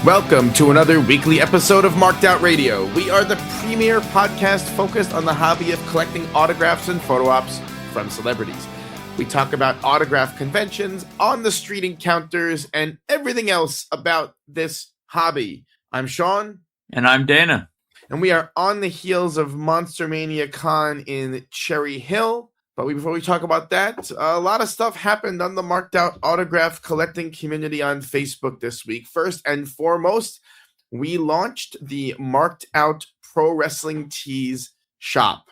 Welcome to another weekly episode of Marked Out Radio. We are the premier podcast focused on the hobby of collecting autographs and photo ops from celebrities. We talk about autograph conventions, on-the-street encounters, and everything else about this hobby. I'm Sean. And I'm Dana. And we are on the heels of Monster Mania Con in Cherry Hill. But before we talk about that, a lot of stuff happened on the Marked Out autograph collecting community on Facebook this week. First and foremost, we launched the Marked Out Pro Wrestling Tees shop.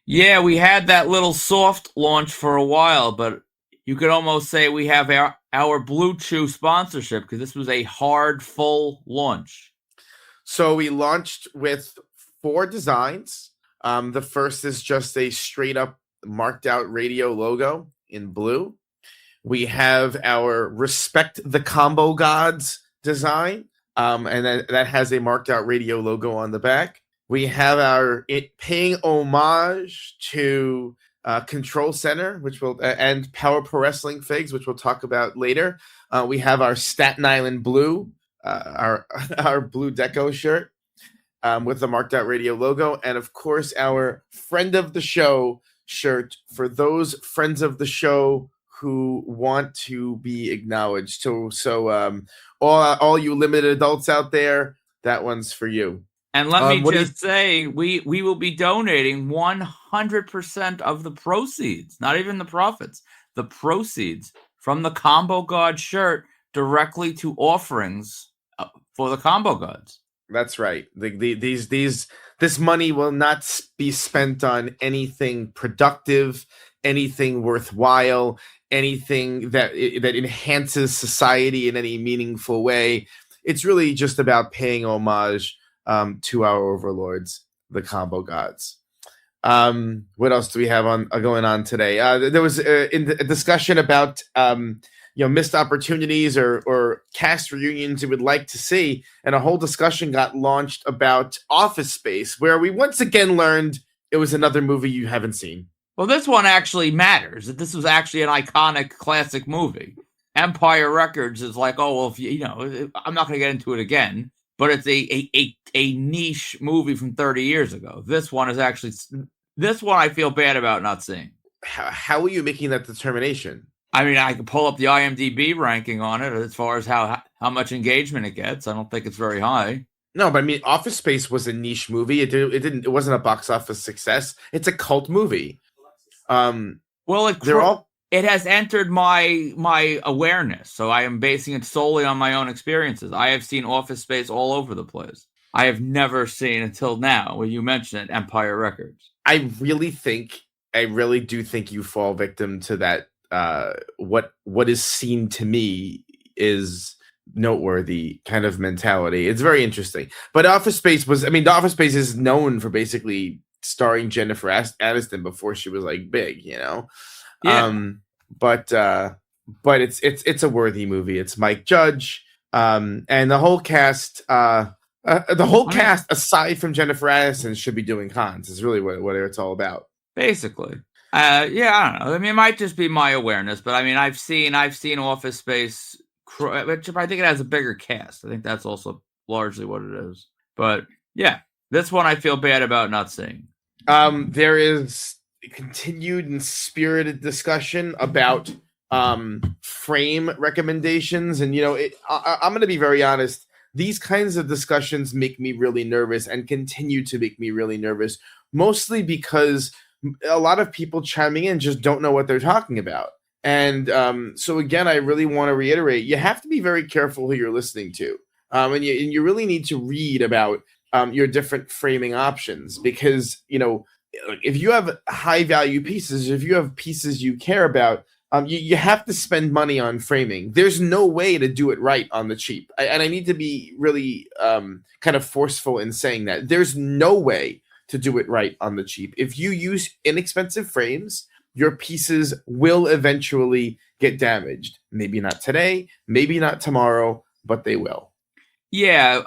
Yeah, we had that little soft launch for a while, but you could almost say we have our Blue Chew sponsorship because this was a hard, full launch. So we launched with 4 designs. The first is just a straight-up Marked Out Radio logo in blue. We have our Respect the Combo Gods design, and that has a Marked Out Radio logo on the back. We have our paying homage to Control Center, which will and Power Pro Wrestling figs, which we'll talk about later. We have our Staten Island Blue, our blue deco shirt with the Marked Out Radio logo, and of course our friend of the show shirt for those friends of the show who want to be acknowledged. So all you limited adults out there, that one's for you. And let me just say, we will be donating 100% of the proceeds, not even the profits, the proceeds from the Combo God shirt directly to offerings for the Combo Gods. That's right. This money will not be spent on anything productive, anything worthwhile, anything that enhances society in any meaningful way. It's really just about paying homage to our overlords, the Combo Gods. What else do we have going on today? There was a discussion about missed opportunities or cast reunions you would like to see, and a whole discussion got launched about Office Space, where we once again learned it was another movie you haven't seen. Well, this one actually matters. This was actually an iconic classic movie. Empire Records is like, oh, well, if I'm not going to get into it again, but it's a niche movie from 30 years ago. This one I feel bad about not seeing. How are you making that determination? I mean, I could pull up the IMDb ranking on it as far as how much engagement it gets. I don't think it's very high. No, but I mean, Office Space was a niche movie. It wasn't a box office success. It's a cult movie. It has entered my awareness, so I am basing it solely on my own experiences. I have seen Office Space all over the place. I have never seen until now, when you mentioned it, Empire Records. I really do think you fall victim to that. What is seen to me is noteworthy kind of mentality. It's very interesting. But Office Space the Office Space is known for basically starring Jennifer Aniston before she was like big, Yeah. But it's a worthy movie. It's Mike Judge, and the whole cast, cast aside from Jennifer Aniston should be doing cons. Is really what it's all about. Basically. I don't know. I mean, it might just be my awareness, but I mean, I've seen Office Space, which I think it has a bigger cast. I think that's also largely what it is. But yeah, this one I feel bad about not seeing. There is continued and spirited discussion about frame recommendations, and I'm going to be very honest. These kinds of discussions make me really nervous and continue to make me really nervous, mostly because a lot of people chiming in just don't know what they're talking about. And so again, I really want to reiterate, you have to be very careful who you're listening to. And you really need to read about your different framing options, because, if you have high value pieces, if you have pieces you care about, you have to spend money on framing. There's no way to do it right on the cheap. And I need to be really kind of forceful in saying that. There's no way to do it right on the cheap. If you use inexpensive frames, your pieces will eventually get damaged. Maybe not today, maybe not tomorrow, but they will. Yeah,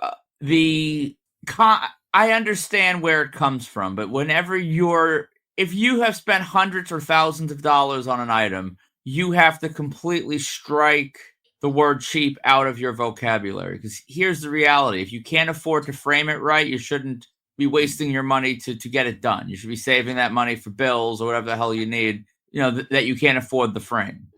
I understand where it comes from, but if you have spent hundreds or thousands of dollars on an item, you have to completely strike the word cheap out of your vocabulary. Because here's the reality. If you can't afford to frame it right, you shouldn't be wasting your money to get it done. You should be saving that money for bills or whatever the hell you need, that you can't afford the frame.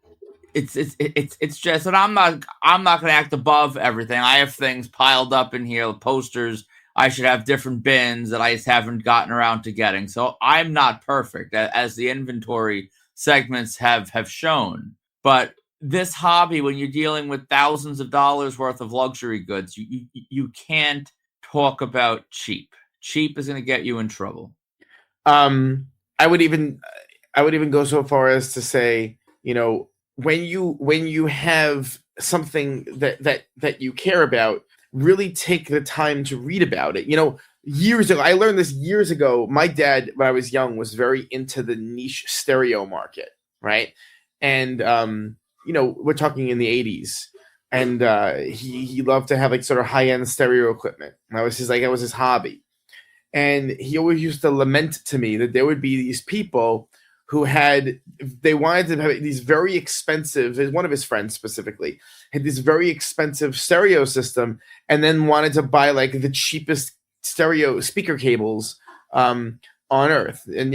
It's just that I'm not going to act above everything. I have things piled up in here, posters. I should have different bins that I just haven't gotten around to getting. So I'm not perfect, as the inventory segments have shown. But this hobby, when you're dealing with thousands of dollars worth of luxury goods, you can't talk about cheap. Cheap is going to get you in trouble. I would even go so far as to say, when you have something that you care about, really take the time to read about it. Years ago, I learned this years ago. My dad, when I was young, was very into the niche stereo market, right? And we're talking in the 80s, and he loved to have like sort of high-end stereo equipment. That was his hobby. And he always used to lament to me that there would be these people who they wanted to have these very expensive, one of his friends specifically, had this very expensive stereo system and then wanted to buy like the cheapest stereo speaker cables on earth. And,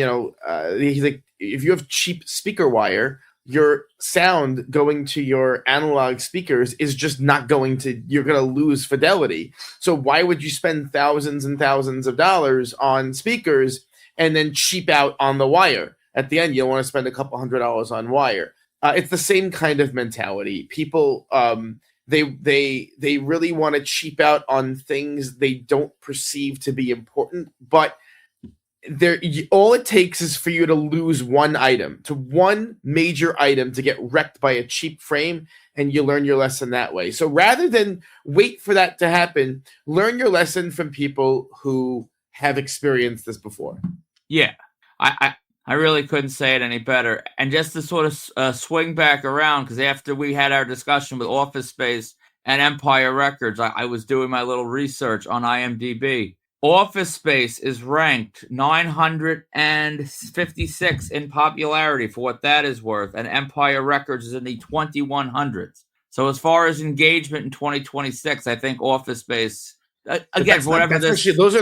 he's like, if you have cheap speaker wire, your sound going to your analog speakers is just not you're going to lose fidelity. So why would you spend thousands and thousands of dollars on speakers and then cheap out on the wire? At the end, you don't want to spend a couple $100 on wire. It's the same kind of mentality. People, they really want to cheap out on things they don't perceive to be important, but all it takes is for you to lose one major item to get wrecked by a cheap frame, and you learn your lesson that way. So rather than wait for that to happen, learn your lesson from people who have experienced this before. Yeah, I really couldn't say it any better. And just to sort of swing back around, because after we had our discussion with Office Space and Empire Records, I was doing my little research on IMDb. Office Space is ranked 956 in popularity, for what that is worth, and Empire Records is in the 2100s. So as far as engagement in 2026, I think Office Space, again, for whatever this... Actually, those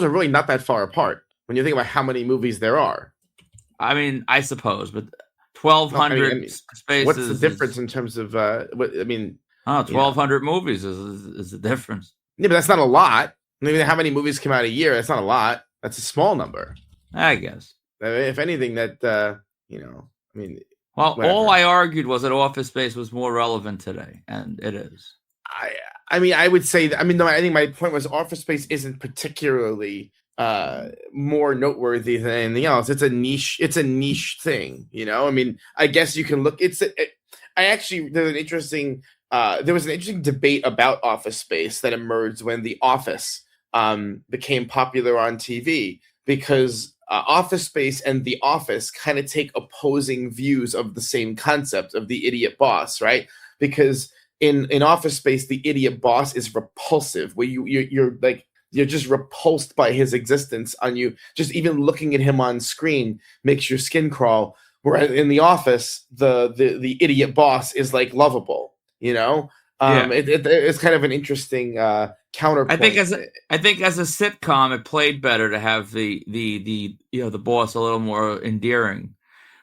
are really not that far apart when you think about how many movies there are. I mean, I suppose, but 1,200 spaces. What's the difference in terms of 1,200 movies is the difference. Yeah, but that's not a lot. I mean, how many movies come out a year? That's not a lot. That's a small number, I guess. If anything, Well, whatever. All I argued was that Office Space was more relevant today, and it is. I would say that. I think my point was Office Space isn't particularly more noteworthy than anything else. It's a niche thing, I guess you can look. There was an interesting debate about Office Space that emerged when The Office became popular on TV, because Office Space and The Office kind of take opposing views of the same concept of the idiot boss, right? Because in Office Space, the idiot boss is repulsive, where you're just repulsed by his existence on you. Just even looking at him on screen makes your skin crawl. Whereas in The Office, the idiot boss is like lovable, It's kind of an interesting counterpoint. I think as a sitcom, it played better to have the boss a little more endearing.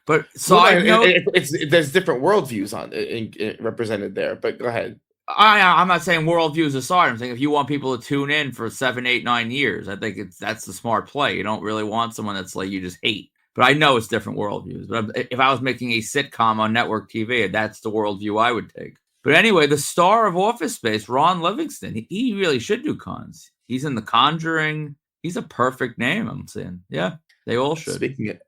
But there's different worldviews represented there. But go ahead. I'm not saying worldviews aside. I'm saying if you want people to tune in for 7, 8, 9 years, I think that's the smart play. You don't really want someone that's like you just hate. But I know it's different worldviews. But if I was making a sitcom on network TV, that's the worldview I would take. But anyway, the star of Office Space, Ron Livingston, he really should do cons. He's in The Conjuring. He's a perfect name, I'm saying. Yeah, they all should.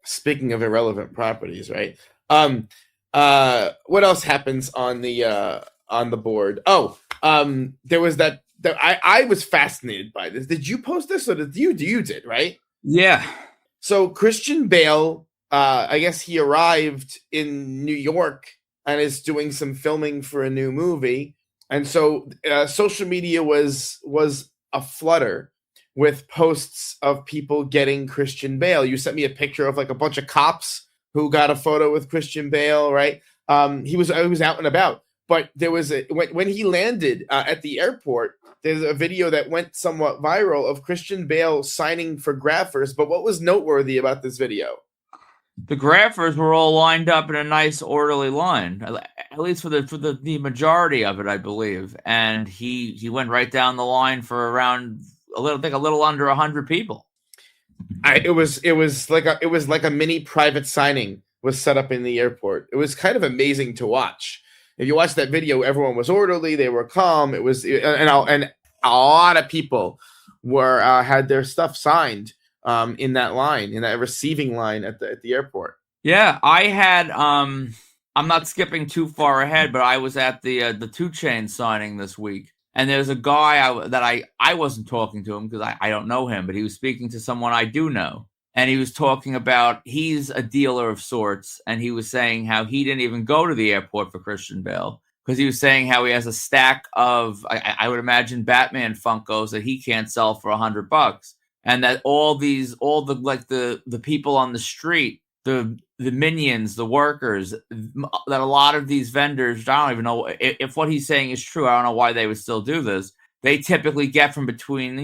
Speaking of irrelevant properties, right? What else happens on the board? There was that I was fascinated by this. Did you post this, or did you did, right? Yeah. So Christian Bale, I guess he arrived in New York and is doing some filming for a new movie. And so social media was aflutter with posts of people getting Christian Bale. You sent me a picture of like a bunch of cops who got a photo with Christian Bale, right? He was out and about. But there was when he landed at the airport, there's a video that went somewhat viral of Christian Bale signing for graphers. But what was noteworthy about this video? The graphers were all lined up in a nice orderly line, at least for the majority of it, I believe. And he went right down the line for around a little under 100 people. It was like a mini private signing was set up in the airport. It was kind of amazing to watch. If you watch that video, everyone was orderly, they were calm. It was and a lot of people were had their stuff signed in that line, in that receiving line at the airport. Yeah, I had I'm not skipping too far ahead, but I was at the 2 Chainz signing this week. And there's a guy that I wasn't talking to him because I don't know him, but he was speaking to someone I do know. And he was talking about, he's a dealer of sorts, and he was saying how he didn't even go to the airport for Christian Bale because he was saying how he has a stack of, I would imagine, Batman Funkos that he can't sell for $100, and that all the people on the street, the minions, the workers, that a lot of these vendors, I don't even know if what he's saying is true. I don't know why they would still do this. They typically get from between,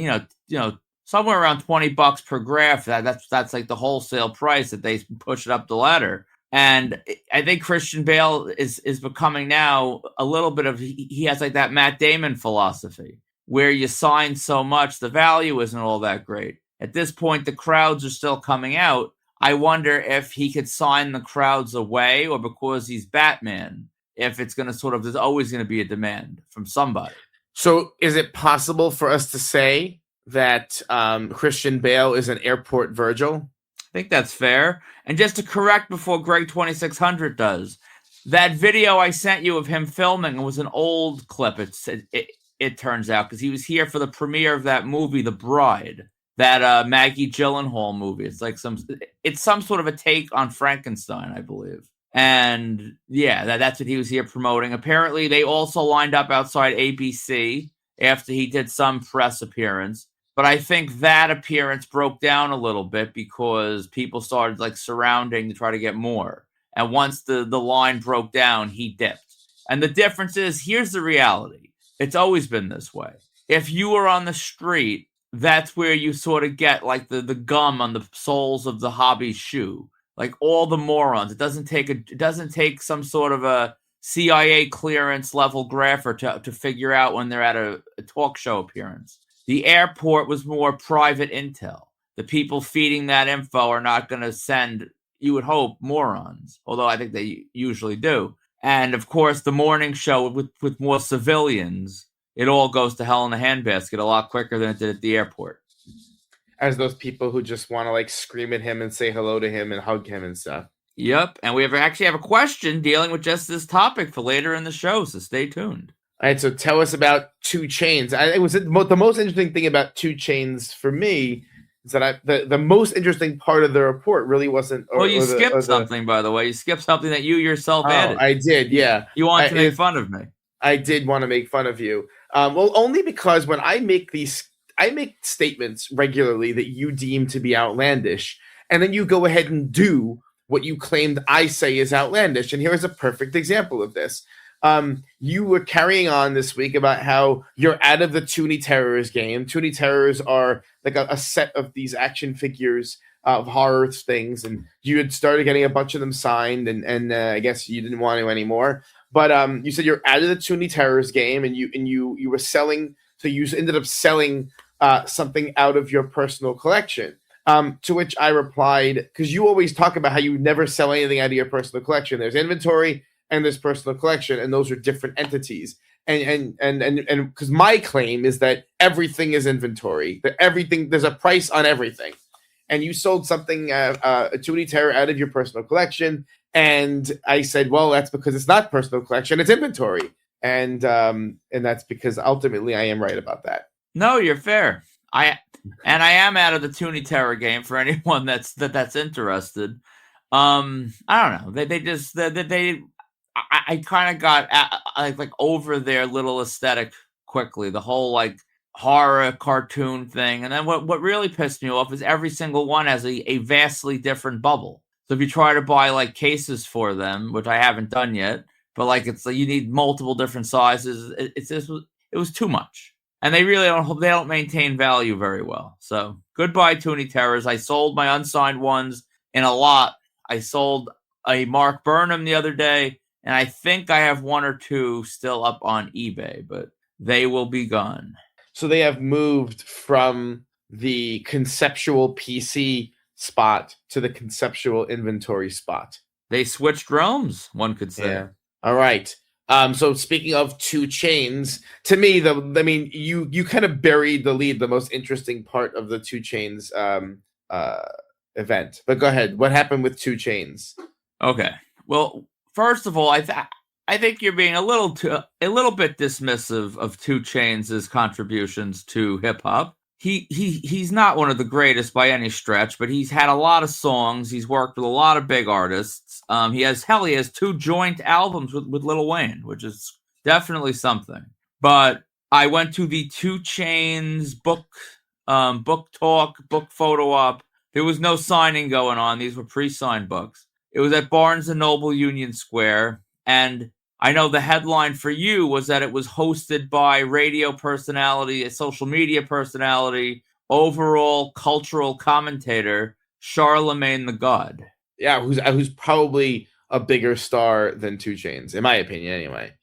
somewhere around $20 per graph. That's like the wholesale price that they push it up the ladder. And I think Christian Bale is becoming now a little bit of, he has like that Matt Damon philosophy where you sign so much, the value isn't all that great. At this point, the crowds are still coming out. I wonder if he could sign the crowds away, or because he's Batman, if it's going to there's always going to be a demand from somebody. So is it possible for us to say that Christian Bale is an airport Virgil? I think that's fair. And just to correct before Greg 2600 does, that video I sent you of him filming was an old clip. It turns out, because he was here for the premiere of that movie, The Bride. That Maggie Gyllenhaal movie. It's some sort of a take on Frankenstein, I believe. And yeah, that's what he was here promoting. Apparently, they also lined up outside ABC after he did some press appearance. But I think that appearance broke down a little bit because people started surrounding to try to get more. And once the line broke down, he dipped. And the difference is, here's the reality. It's always been this way. If you were on the street, that's where you sort of get the gum on the soles of the hobby shoe. Like all the morons. It doesn't take some sort of a CIA clearance level grapher to figure out when they're at a talk show appearance. The airport was more private intel. The people feeding that info are not going to send, you would hope, morons. Although I think they usually do. And of course, the morning show with more civilians, it all goes to hell in a handbasket a lot quicker than it did at the airport. As those people who just want to scream at him and say hello to him and hug him and stuff. Yep. And we actually have a question dealing with just this topic for later in the show, so stay tuned. All right, so tell us about 2 Chainz. It was the most interesting thing about 2 Chainz for me is that the most interesting part of the report really wasn't. You skipped something, by the way. You skipped something that you yourself added. I did, yeah. You wanted to make fun of me. I did want to make fun of you. Well, only because when I make statements regularly that you deem to be outlandish, and then you go ahead and do what you claimed I say is outlandish. And here's a perfect example of this. You were carrying on this week about how you're out of the Toonie Terrors game. Toonie Terrors are like a set of these action figures of horror things, and you had started getting a bunch of them signed, and I guess you didn't want to anymore. But you said you're out of the Toonie Terrors game, and you were selling. So you ended up selling something out of your personal collection. To which I replied, because you always talk about how you never sell anything out of your personal collection. There's inventory and there's personal collection, and those are different entities. And because my claim is that everything is inventory, that everything, there's a price on everything. And you sold something, a Toonie Terror out of your personal collection. And I said, well, that's because it's not personal collection, it's inventory. And that's because ultimately I am right about that. No, you're fair. I am out of the Toonie Terror game for anyone that's interested. I don't know. I kind of got over their little aesthetic quickly. The whole horror cartoon thing, and then what really pissed me off is every single one has a vastly different bubble. So if you try to buy cases for them, which I haven't done yet, but like it's like you need multiple different sizes. It was too much, and they really don't maintain value very well. So goodbye, Toonie Terrors. I sold my unsigned ones in a lot. I sold a Mark Burnham the other day, and I think I have one or two still up on eBay, but they will be gone. So they have moved from the conceptual PC spot to the conceptual inventory spot. They switched realms, one could say. Yeah. All right. So speaking of 2 Chainz, to me, you kind of buried the lead, the most interesting part of the 2 Chainz event. But go ahead. What happened with 2 Chainz? Okay. Well, first of all, I think you're being a little bit dismissive of 2 Chainz' contributions to hip hop. He's not one of the greatest by any stretch, but he's had a lot of songs. He's worked with a lot of big artists. He has 2 joint albums with Lil Wayne, which is definitely something. But I went to the 2 Chainz book talk, book photo op. There was no signing going on. These were pre-signed books. It was at Barnes & Noble Union Square, and I know the headline for you was that it was hosted by radio personality, a social media personality, overall cultural commentator, Charlemagne the God. Yeah, who's probably a bigger star than 2 Chainz, in my opinion, anyway.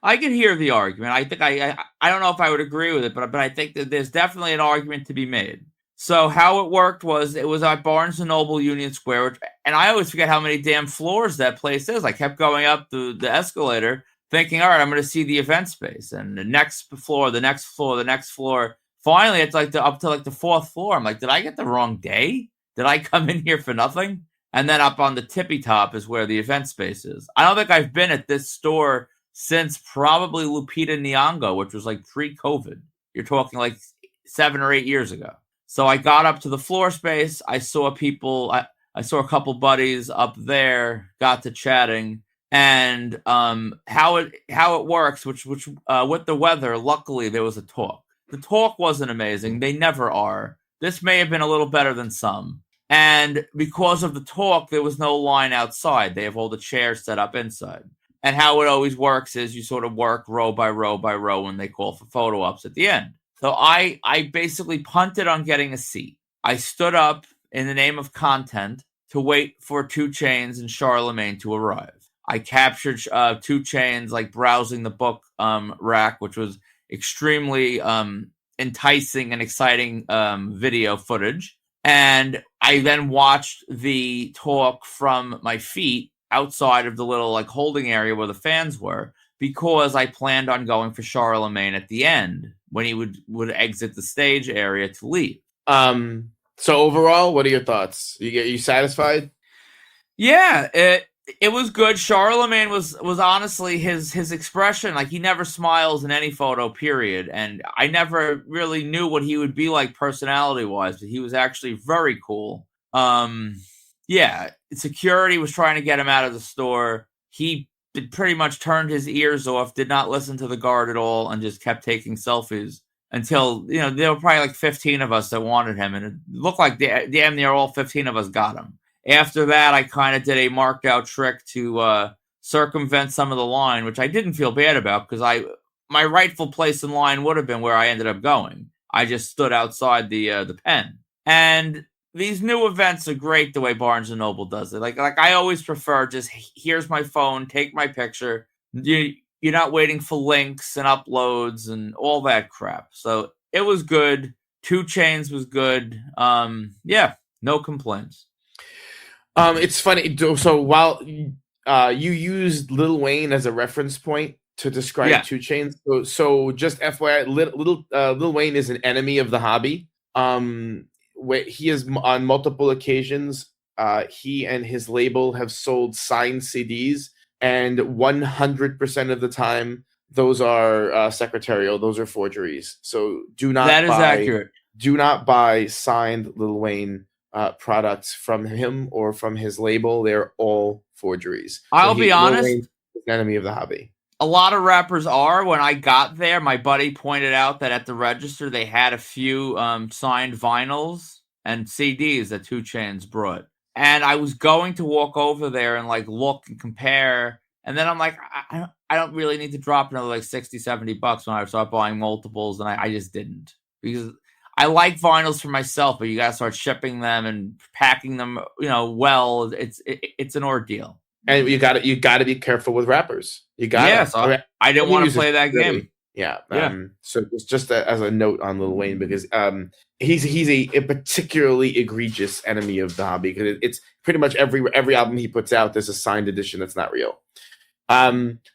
I can hear the argument. I think I don't know if I would agree with it, but I think that there's definitely an argument to be made. So how it worked was it was at Barnes & Noble Union Square, and I always forget how many damn floors that place is. I kept going up the escalator thinking, all right, I'm going to see the event space. And the next floor, the next floor, the next floor. Finally, it's like up to like the 4th floor. I'm like, did I get the wrong day? Did I come in here for nothing? And then up on the tippy top is where the event space is. I don't think I've been at this store since probably Lupita Nyong'o, which was like pre-COVID. You're talking like 7 or 8 years ago. So I got up to the floor space. I saw people. I saw a couple buddies up there. Got to chatting, and how it works. Which with the weather, luckily there was a talk. The talk wasn't amazing. They never are. This may have been a little better than some. And because of the talk, there was no line outside. They have all the chairs set up inside. And how it always works is you sort of work row by row by row when they call for photo ops at the end. So I basically punted on getting a seat. I stood up in the name of content to wait for 2 Chainz and Charlemagne to arrive. I captured 2 Chainz like browsing the book rack, which was extremely enticing and exciting video footage. And I then watched the talk from my feet outside of the little like holding area where the fans were, because I planned on going for Charlemagne at the end when he would exit the stage area to leave. So overall, what are your thoughts? You satisfied? Yeah, it was good. Charlemagne was honestly his expression, like he never smiles in any photo, period. And I never really knew what he would be like personality wise, but he was actually very cool. Yeah, security was trying to get him out of the store. He pretty much turned his ears off, did not listen to the guard at all, and just kept taking selfies until, there were probably like 15 of us that wanted him, and it looked like damn near all 15 of us got him. After that, I kind of did a marked out trick to circumvent some of the line, which I didn't feel bad about because my rightful place in line would have been where I ended up going. I just stood outside the pen. And these new events are great the way Barnes & Noble does it. Like I always prefer just, here's my phone, take my picture. You're not waiting for links and uploads and all that crap. So it was good. 2 Chainz was good. Yeah, no complaints. It's funny. So while you used Lil Wayne as a reference point to describe 2 Chainz, so just FYI, Lil Wayne is an enemy of the hobby. He is on multiple occasions. He and his label have sold signed CDs, and 100% of the time, those are secretarial. Those are forgeries. So do not. That is accurate. Do not buy signed Lil Wayne products from him or from his label. They're all forgeries. I'll be honest. An enemy of the hobby. A lot of rappers are. When I got there, my buddy pointed out that at the register they had a few signed vinyls and CDs that 2 Chainz brought. And I was going to walk over there and like look and compare And then I'm like, I don't really need to drop another like 60, $70 when I start buying multiples. And I just didn't, because I like vinyls for myself, but you got to start shipping them and packing them, well, it's an ordeal. And you got to be careful with rappers. You got Yeah, so I didn't want to play that game. Yeah. Yeah. So it's just as a note on Lil Wayne, because he's a particularly egregious enemy of the hobby, because it's pretty much every album he puts out, there's a signed edition that's not real.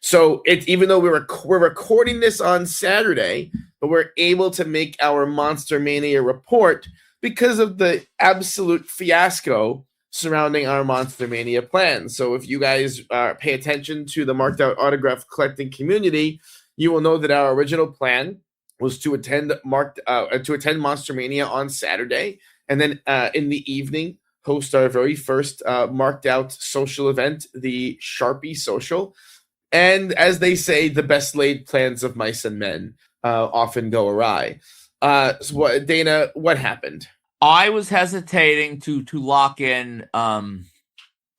So it's, even though we're recording this on Saturday, but we're able to make our Monster Mania report because of the absolute fiasco surrounding our Monster Mania plans. So if you guys pay attention to the marked out autograph collecting community, you will know that our original plan was to attend Monster Mania on Saturday, and then in the evening host our very first marked out social event, the Sharpie Social. And as they say, the best laid plans of mice and men often go awry. Dana, what happened? I was hesitating to lock in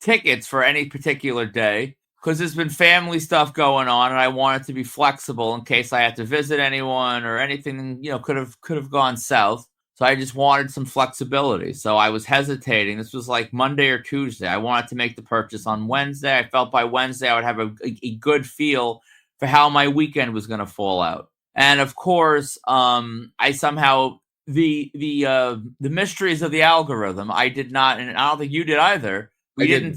tickets for any particular day, because there's been family stuff going on, and I wanted to be flexible in case I had to visit anyone or anything, could have gone south. So I just wanted some flexibility. So I was hesitating. This was like Monday or Tuesday. I wanted to make the purchase on Wednesday. I felt by Wednesday I would have a good feel for how my weekend was going to fall out. And of course, I somehow the mysteries of the algorithm, I did not, and I don't think you did either. We didn't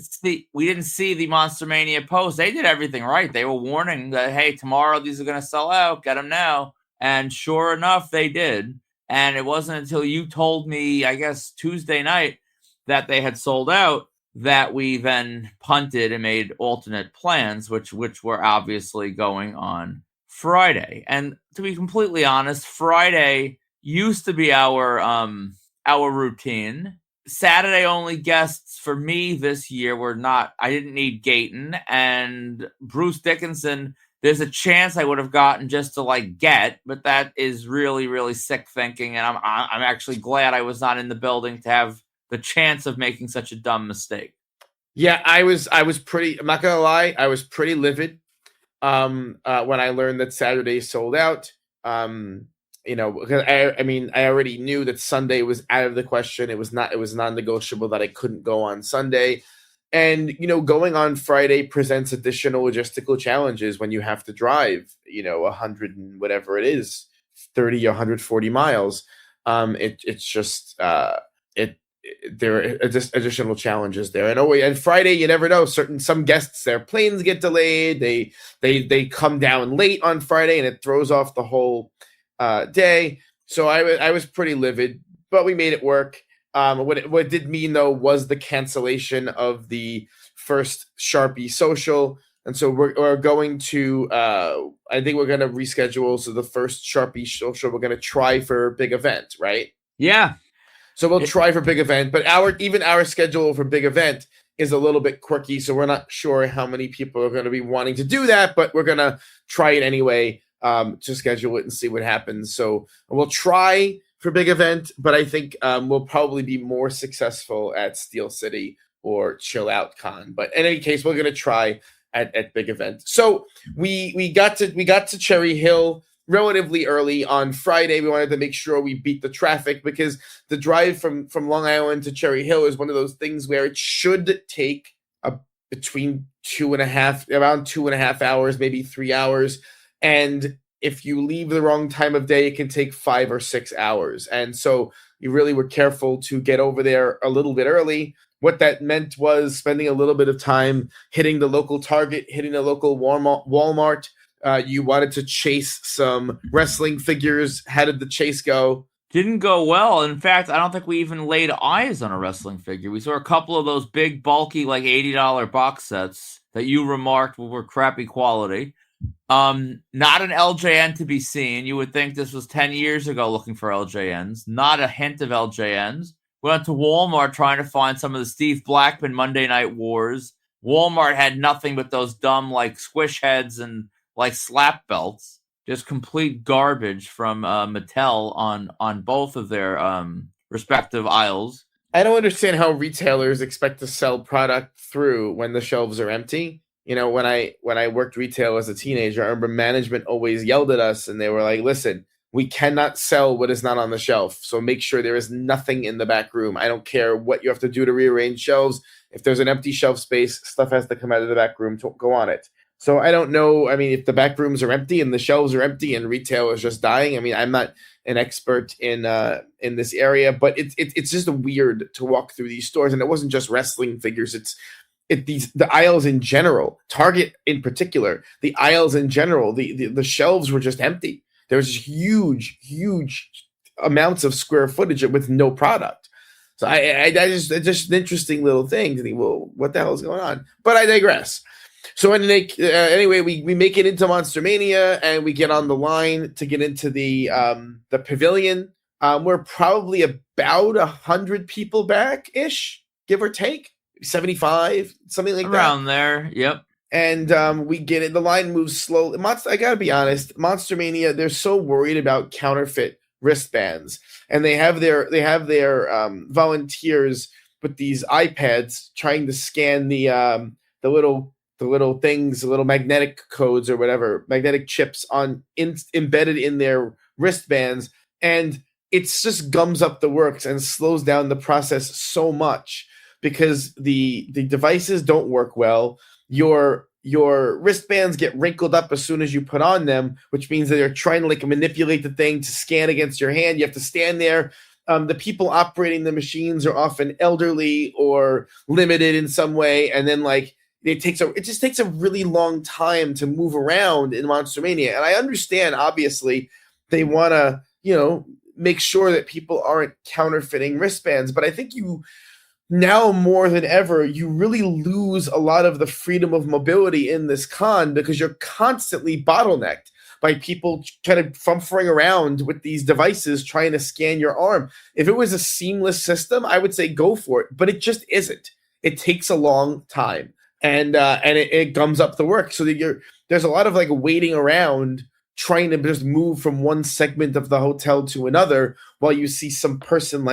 see the Monster Mania post. They did everything right. They were warning that, hey, tomorrow these are going to sell out. Get them now. And sure enough, they did. And it wasn't until you told me, I guess, Tuesday night that they had sold out that we then punted and made alternate plans, which were obviously going on Friday. And to be completely honest, Friday used to be our routine. Saturday only guests for me this year were not. I didn't need Gayton and Bruce Dickinson. There's a chance I would have gotten just to get, but that is really, really sick thinking. And I'm actually glad I was not in the building to have the chance of making such a dumb mistake. Yeah, I was pretty, I'm not gonna lie, I was pretty livid when I learned that Saturday sold out. Because I already knew that Sunday was out of the question. It was non-negotiable that I couldn't go on Sunday. And, going on Friday presents additional logistical challenges when you have to drive, 100 and whatever it is, 30 or 140 miles. It's just, there are just additional challenges there. And Friday, you never know. Some guests, their planes get delayed. They come down late on Friday, and it throws off the whole day. So I was pretty livid, but we made it work. What it did mean, though, was the cancellation of the first Sharpie Social. And so we're going to, I think we're going to reschedule. So the first Sharpie Social, we're going to try for a big event, right? Yeah. So we'll try for big event, but our schedule for big event is a little bit quirky. So we're not sure how many people are going to be wanting to do that, but we're going to try it anyway, to schedule it and see what happens. So we'll try for big event, but I think we'll probably be more successful at Steel City or Chill Out Con. But in any case, we're going to try at big event. So we got to Cherry Hill relatively early on Friday. We wanted to make sure we beat the traffic, because the drive from Long Island to Cherry Hill is one of those things where it should take between around 2.5 hours, maybe 3 hours. And if you leave the wrong time of day, it can take 5 or 6 hours. And so you really were careful to get over there a little bit early. What that meant was spending a little bit of time hitting the local Target, hitting the local Walmart. You wanted to chase some wrestling figures. How did the chase go? Didn't go well. In fact, I don't think we even laid eyes on a wrestling figure. We saw a couple of those big, bulky, $80 box sets that you remarked were crappy quality. Not an LJN to be seen. You would think this was 10 years ago looking for LJNs. Not a hint of LJNs. We went to Walmart trying to find some of the Steve Blackman Monday Night Wars. Walmart had nothing but those dumb squish heads and slap belts. Just complete garbage from Mattel on both of their respective aisles. I don't understand how retailers expect to sell product through when the shelves are empty. when I worked retail as a teenager, I remember management always yelled at us, and they were like, "Listen, we cannot sell what is not on the shelf. So make sure there is nothing in the back room. I don't care what you have to do to rearrange shelves. If there's an empty shelf space, stuff has to come out of the back room to go on it." So I don't know. I mean, if the back rooms are empty and the shelves are empty and retail is just dying, I mean, I'm not an expert in this area, but it's just weird to walk through these stores, and it wasn't just wrestling figures. The aisles in general, Target in particular, the aisles in general, the shelves were just empty. There was just huge amounts of square footage with no product. So it's just an interesting little thing to think, well, what the hell is going on? But I digress. So anyway, we make it into Monster Mania, and we get on the line to get into the pavilion. We're probably about 100 people back-ish, give or take. 75, something like around there. Yep. And we get it. The line moves slowly. I gotta be honest, Monster Mania, they're so worried about counterfeit wristbands, and they have their volunteers with these iPads trying to scan the little things, the little magnetic codes or whatever, magnetic chips embedded in their wristbands, and it's just gums up the works and slows down the process so much, because the devices don't work well. Your wristbands get wrinkled up as soon as you put on them, which means that they're trying to manipulate the thing to scan against your hand. You have to stand there. The people operating the machines are often elderly or limited in some way, and then it just takes a really long time to move around in Monster Mania. And I understand, obviously, they want to make sure that people aren't counterfeiting wristbands, but I think now more than ever, you really lose a lot of the freedom of mobility in this con, because you're constantly bottlenecked by people kind of fumfering around with these devices trying to scan your arm. If it was a seamless system, I would say go for it, but it just isn't. It takes a long time, and it gums up the work. So that there's a lot of waiting around, trying to just move from one segment of the hotel to another, while you see some person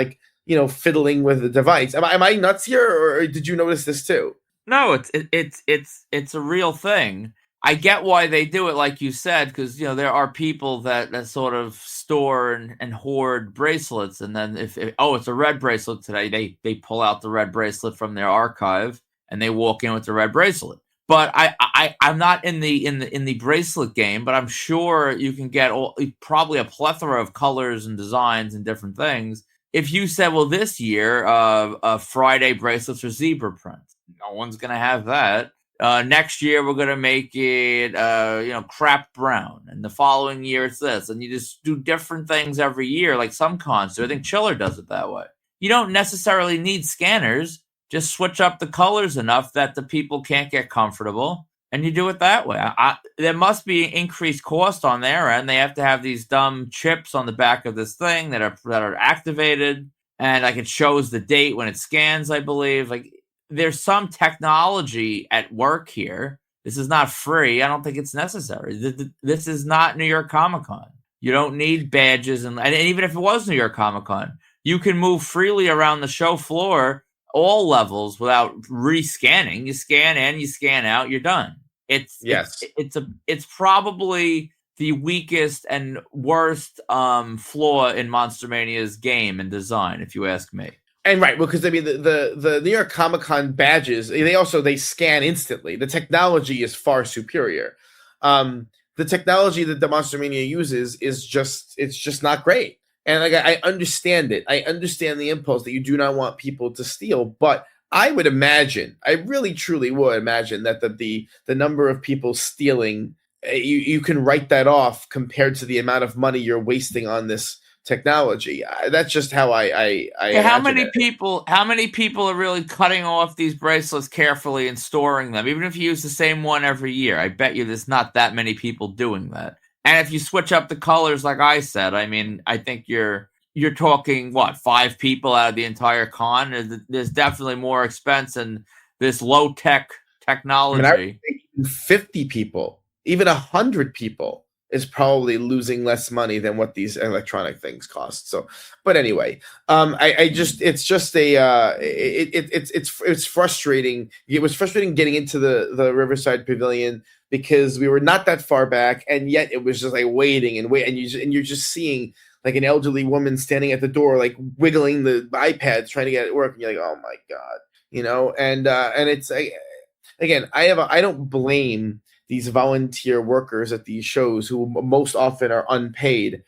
fiddling with the device. Am I nuts here, or did you notice this too? No, it's a real thing. I get why they do it, like you said, because there are people that sort of store and hoard bracelets, and then if it's a red bracelet today, they pull out the red bracelet from their archive and they walk in with the red bracelet. But I'm not in the bracelet game, but I'm sure you can get probably a plethora of colors and designs and different things. If you said, well, this year, Friday bracelets are zebra prints, no one's going to have that. Next year, we're going to make it, crap brown. And the following year, it's this. And you just do different things every year, like some cons do. I think Chiller does it that way. You don't necessarily need scanners. Just switch up the colors enough that the people can't get comfortable, and you do it that way. There must be increased cost on their end. They have to have these dumb chips on the back of this thing that are activated, and it shows the date when it scans, I believe. There's some technology at work here. This is not free. I don't think it's necessary. This is not New York Comic Con. You don't need badges, and even if it was New York Comic Con, you can move freely around the show floor, all levels, without re-scanning. You scan in, you scan out, you're done. It's probably the weakest and worst flaw in Monster Mania's game and design, if you ask me. And right, because I mean the New York Comic Con badges, they scan instantly. The technology is far superior. The technology that the Monster Mania uses is just not great. And I understand it. I understand the impulse that you do not want people to steal, but I would imagine, I really truly would imagine that the number of people stealing, you can write that off compared to the amount of money you're wasting on this technology. That's just how I how many people are really cutting off these bracelets carefully and storing them, even if you use the same one every year? I bet you there's not that many people doing that. And if you switch up the colors, like I said, I mean, I think you're talking, 5 people out of the entire con? There's definitely more expense in this low-tech technology. I mean, 50 people, even 100 people. is probably losing less money than what these electronic things cost. So, but anyway, it's frustrating. It was frustrating getting into the Riverside Pavilion because we were not that far back, and yet it was just like waiting and wait, and you're just seeing like an elderly woman standing at the door, like wiggling the iPads trying to get it to work, and you're like, oh my god, and it's like, again, I don't blame these volunteer workers at these shows who most often are unpaid.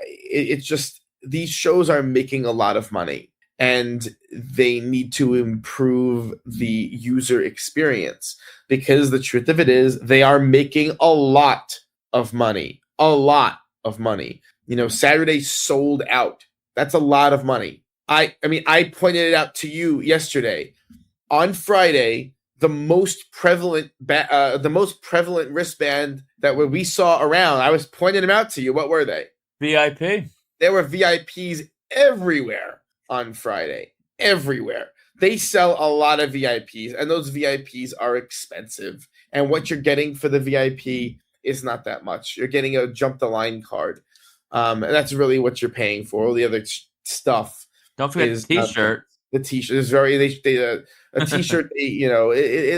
It's just these shows are making a lot of money and they need to improve the user experience, because the truth of it is they are making a lot of money. A lot of money. Saturday sold out. That's a lot of money. I mean, I pointed it out to you yesterday. On Friday, the most prevalent wristband that we saw around, I was pointing them out to you. What were they? VIP. There were VIPs everywhere on Friday. Everywhere. They sell a lot of VIPs, and those VIPs are expensive. And what you're getting for the VIP is not that much. You're getting a jump the line card. And that's really what you're paying for. All the other stuff. Don't forget the T-shirt. The T-shirt is very a T-shirt.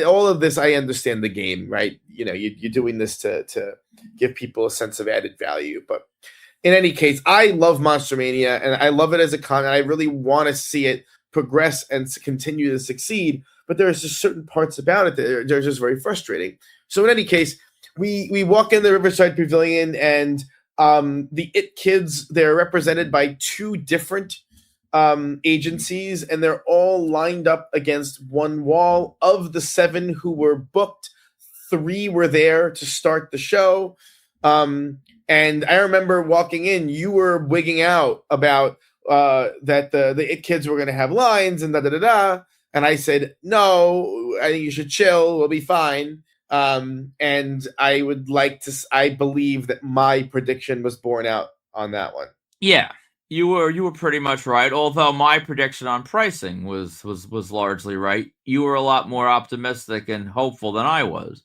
All of this, I understand the game, right? You're doing this to give people a sense of added value. But in any case, I love Monster Mania, and I love it as a con, and I really want to see it progress and continue to succeed. But there's just certain parts about it that they're just very frustrating. So in any case, we walk in the Riverside Pavilion, and the It Kids, they're represented by two different agencies, and they're all lined up against one wall. Of the 7 who were booked, 3 were there to start the show. And I remember walking in, you were wigging out about that the It Kids were going to have lines and da-da-da-da. And I said, no, I think you should chill. We'll be fine. And I believe that my prediction was borne out on that one. Yeah. You were pretty much right, although my prediction on pricing was largely right. You were a lot more optimistic and hopeful than I was.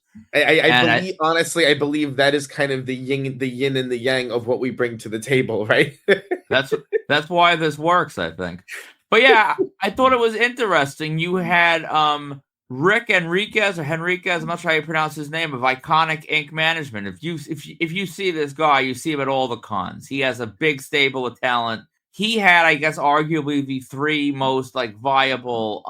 Honestly, I believe that is kind of the yin and the yang of what we bring to the table, right? That's why this works, I think. But yeah, I thought it was interesting. You had Rick Enriquez, I'm not sure how you pronounce his name, of Iconic Ink Management. If you see this guy, you see him at all the cons. He has a big stable of talent. He had, I guess, arguably the 3 most viable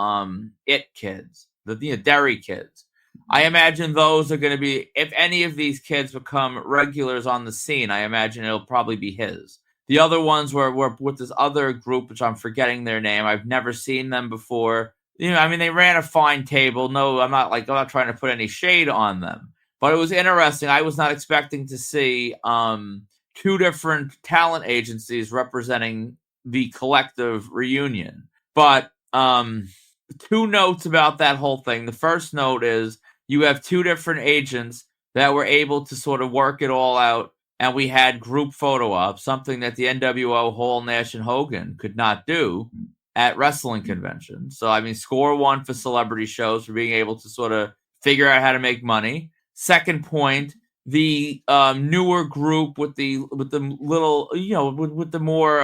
It Kids, the Derry kids. I imagine those are going to be, if any of these kids become regulars on the scene, I imagine it'll probably be his. The other ones were with this other group, which I'm forgetting their name. I've never seen them before. I mean, they ran a fine table. No, I'm not trying to put any shade on them, but it was interesting. I was not expecting to see 2 different talent agencies representing the collective reunion. But 2 notes about that whole thing. The first note is you have 2 different agents that were able to sort of work it all out, and we had group photo ops, something that the NWO, Hall, Nash, and Hogan could not do at wrestling conventions. So, I mean, score 1 for celebrity shows for being able to sort of figure out how to make money. Second point, the newer group with the little, with the more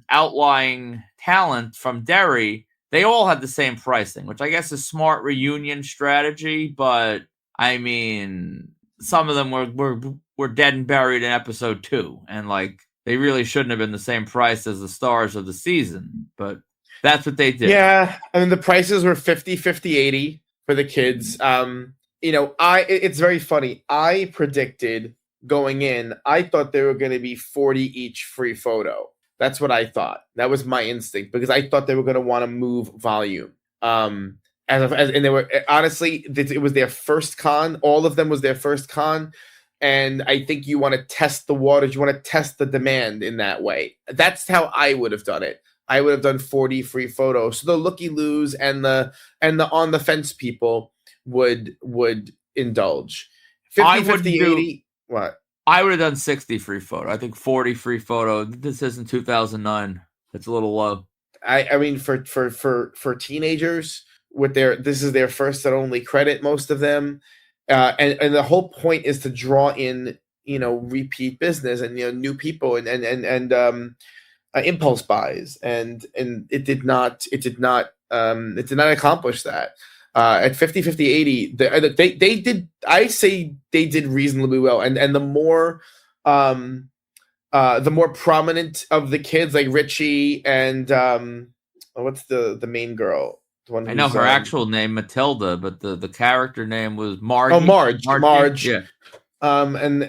outlying talent from Derry, they all had the same pricing, which I guess is smart reunion strategy. But I mean, some of them were dead and buried in episode 2, and they really shouldn't have been the same price as the stars of the season. But that's what they did. Yeah, I mean, the prices were 50, 50, 80 for the kids. It's very funny. I predicted going in, I thought they were going to be 40 each free photo. That's what I thought. That was my instinct, because I thought they were going to want to move volume. And they were, honestly, it was their first con. All of them was their first con. And I think you want to test the waters. You want to test the demand in that way. That's how I would have done it. I would have done 40 free photos. So the looky-loos and the on the fence people would indulge. 50, 50, 80. What? I would have done 60 free photo. I think 40 free photo. This isn't 2009. It's a little low. I mean, for teenagers, this is their first and only credit, most of them. And the whole point is to draw in repeat business and new people and impulse buys, and it did not accomplish that. At 50-50-80, they did, I say they did reasonably well, and the more prominent of the kids, like Richie and what's the main girl, the one I know who's, her actual name Matilda, but the character name was Marge. oh, Marge. Yeah. And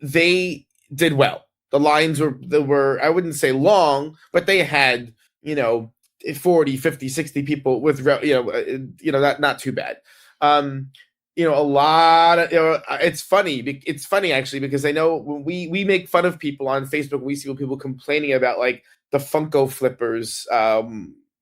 they did well. The lines were I wouldn't say long, but they had 40, 50, 60 people with not too bad. A lot of it's funny actually, because I know when we make fun of people on Facebook, we see people complaining about like the Funko flippers.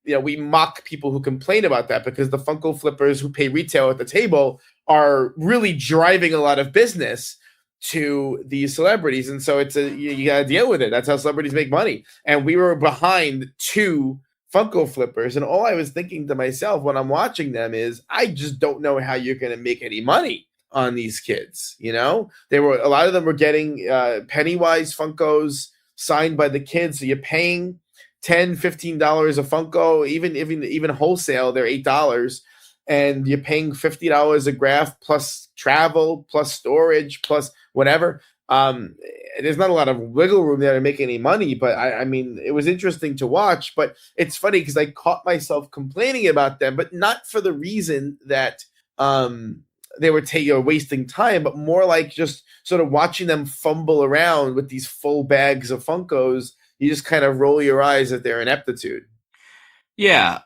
We mock people who complain about that, because the Funko flippers who pay retail at the table are really driving a lot of business to these celebrities, and so you got to deal with it. That's how celebrities make money. And we were behind 2 Funko flippers, and all I was thinking to myself when I'm watching them is, I just don't know how you're going to make any money on these kids. A lot of them were getting Pennywise Funkos signed by the kids, so you're paying $10-15 a Funko, even wholesale they're $8, and you're paying $50 a graph plus travel plus storage plus whatever. There's not a lot of wiggle room there to make any money, but I mean, it was interesting to watch. But it's funny because I caught myself complaining about them, but not for the reason that they were wasting time, but more like just sort of watching them fumble around with these full bags of Funkos. You just kind of roll your eyes at their ineptitude. Yeah.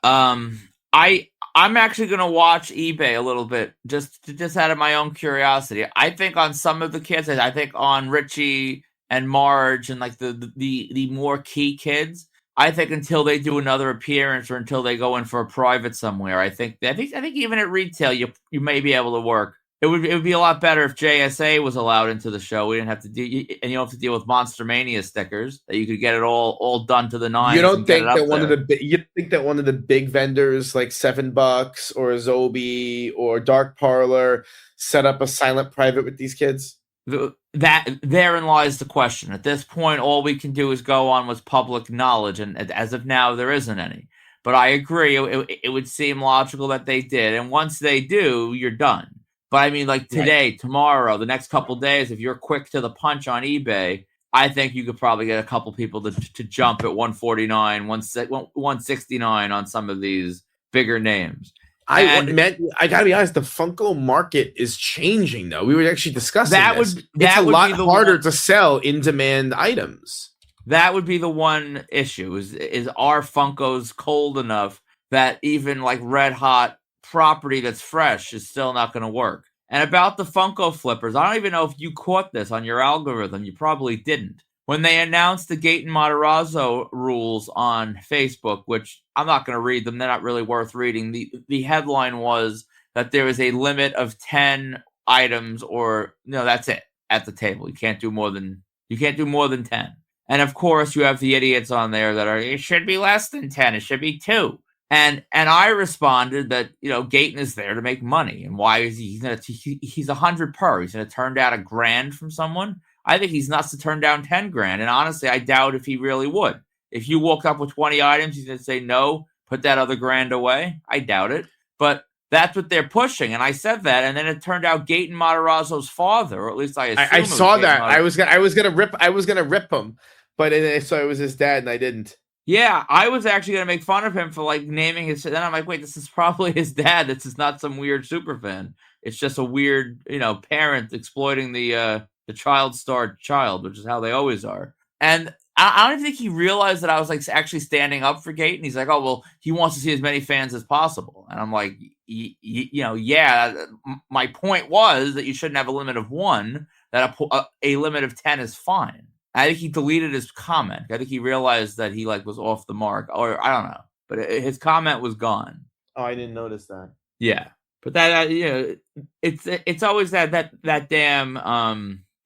I'm actually going to watch eBay a little bit, just out of my own curiosity. I think on some of the kids, I think on Richie and Marge and like the more key kids, I think until they do another appearance or until they go in for a private somewhere, I think even at retail, you may be able to work. It would be a lot better if JSA was allowed into the show. We didn't have to you don't have to deal with Monster Mania stickers. That you could get it all done to the nines. You don't think that one of the big vendors like $7 or Azobi or Dark Parlor set up a silent private with these kids? That therein lies the question. At this point, all we can do is go on what's public knowledge, and as of now, there isn't any. But I agree, it would seem logical that they did, and once they do, you're done. But I mean, like today, tomorrow, the next couple days, if you're quick to the punch on eBay, I think you could probably get a couple people to jump at 149, 169 on some of these bigger names. I gotta be honest, the Funko market is changing though. We were actually discussing it's a lot harder to sell in-demand items. That would be the one issue is are Funkos cold enough that even like red hot property that's fresh is still not going to work. And about the Funko flippers, I don't even know if you caught this on your algorithm. You probably didn't. When they announced the Gaten Matarazzo rules on Facebook, which I'm not going to read them, they're not really worth reading. The headline was that there is a limit of 10 items, or no, that's it at the table. You can't do more than 10. And of course, you have the idiots on there that are, it should be less than 10. It should be 2. And I responded that, Gaten is there to make money. And why is he's 100 per. He's going to turn down $1,000 from someone. I think he's nuts to turn down $10,000. And honestly, I doubt if he really would. If you woke up with 20 items, he's going to say, no, put that other $1,000 away. I doubt it. But that's what they're pushing. And I said that. And then it turned out Gaten Matarazzo's father, or at least I saw that. I was going to rip him. But so it was his dad, and I didn't. Yeah, I was actually going to make fun of him for like naming his. Then I'm like, wait, this is probably his dad. This is not some weird superfan. It's just a weird, parent exploiting the child-starred child, which is how they always are. And I don't think he realized that I was like actually standing up for Gaten. He's like, oh well, he wants to see as many fans as possible. And I'm like, yeah. My point was that you shouldn't have a limit of 1. That a limit of 10 is fine. I think he deleted his comment. I think he realized that he was off the mark, or I don't know, but his comment was gone. Oh, I didn't notice that. Yeah, but that it's always that damn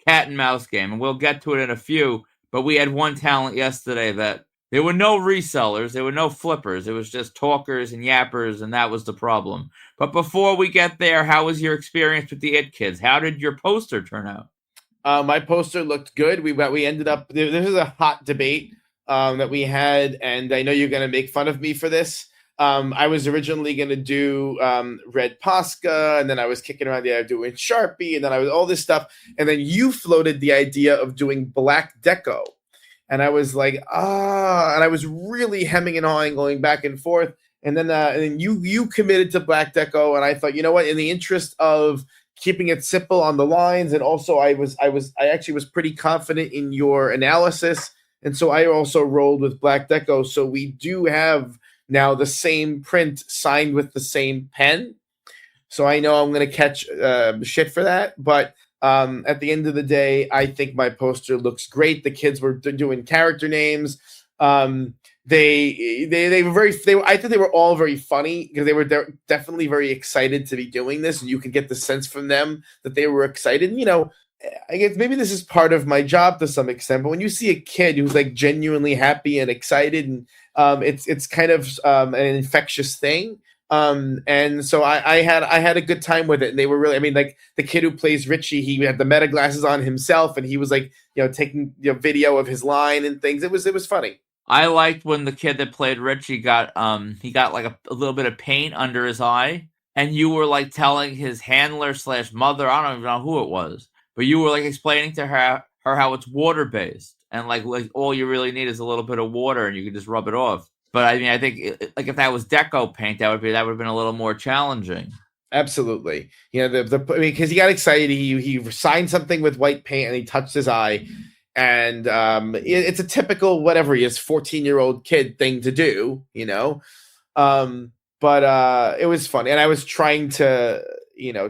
cat and mouse game, and we'll get to it in a few. But we had one talent yesterday that there were no resellers, there were no flippers. It was just talkers and yappers, and that was the problem. But before we get there, how was your experience with the It Kids? How did your poster turn out? My poster looked good. We ended up. This is a hot debate that we had, and I know you're going to make fun of me for this. I was originally going to do Red Posca, and then I was kicking around the idea of doing Sharpie, and then I was all this stuff, and then you floated the idea of doing Black Deco, and I was like, and I was really hemming and hawing, going back and forth, and then you committed to Black Deco, and I thought, you know what, in the interest of keeping it simple on the lines, and also I actually was pretty confident in your analysis, and so I also rolled with Black Deco. So we do have now the same print signed with the same pen. So I know I'm going to catch shit for that, but at the end of the day, I think my poster looks great. The kids were doing character names. They were I think they were all very funny because they're definitely very excited to be doing this, and you could get the sense from them that they were excited. You know, I guess maybe this is part of my job to some extent, but when you see a kid who's like genuinely happy and excited, and it's kind of an infectious thing. And so I had a good time with it, and they were really, I mean, like the kid who plays Richie, he had the meta glasses on himself, and he was like, taking video of his line and things. It was funny. I liked when the kid that played Richie got like a little bit of paint under his eye, and you were like telling his handler / mother, I don't even know who it was, but you were like explaining to her how it's water based, and like all you really need is a little bit of water, and you can just rub it off. But I mean, I think like if that was deco paint, that would have been a little more challenging. Absolutely, because he got excited. He signed something with white paint, and he touched his eye. And it's a typical whatever he is 14-year-old kid thing to do, but it was funny, and I was trying to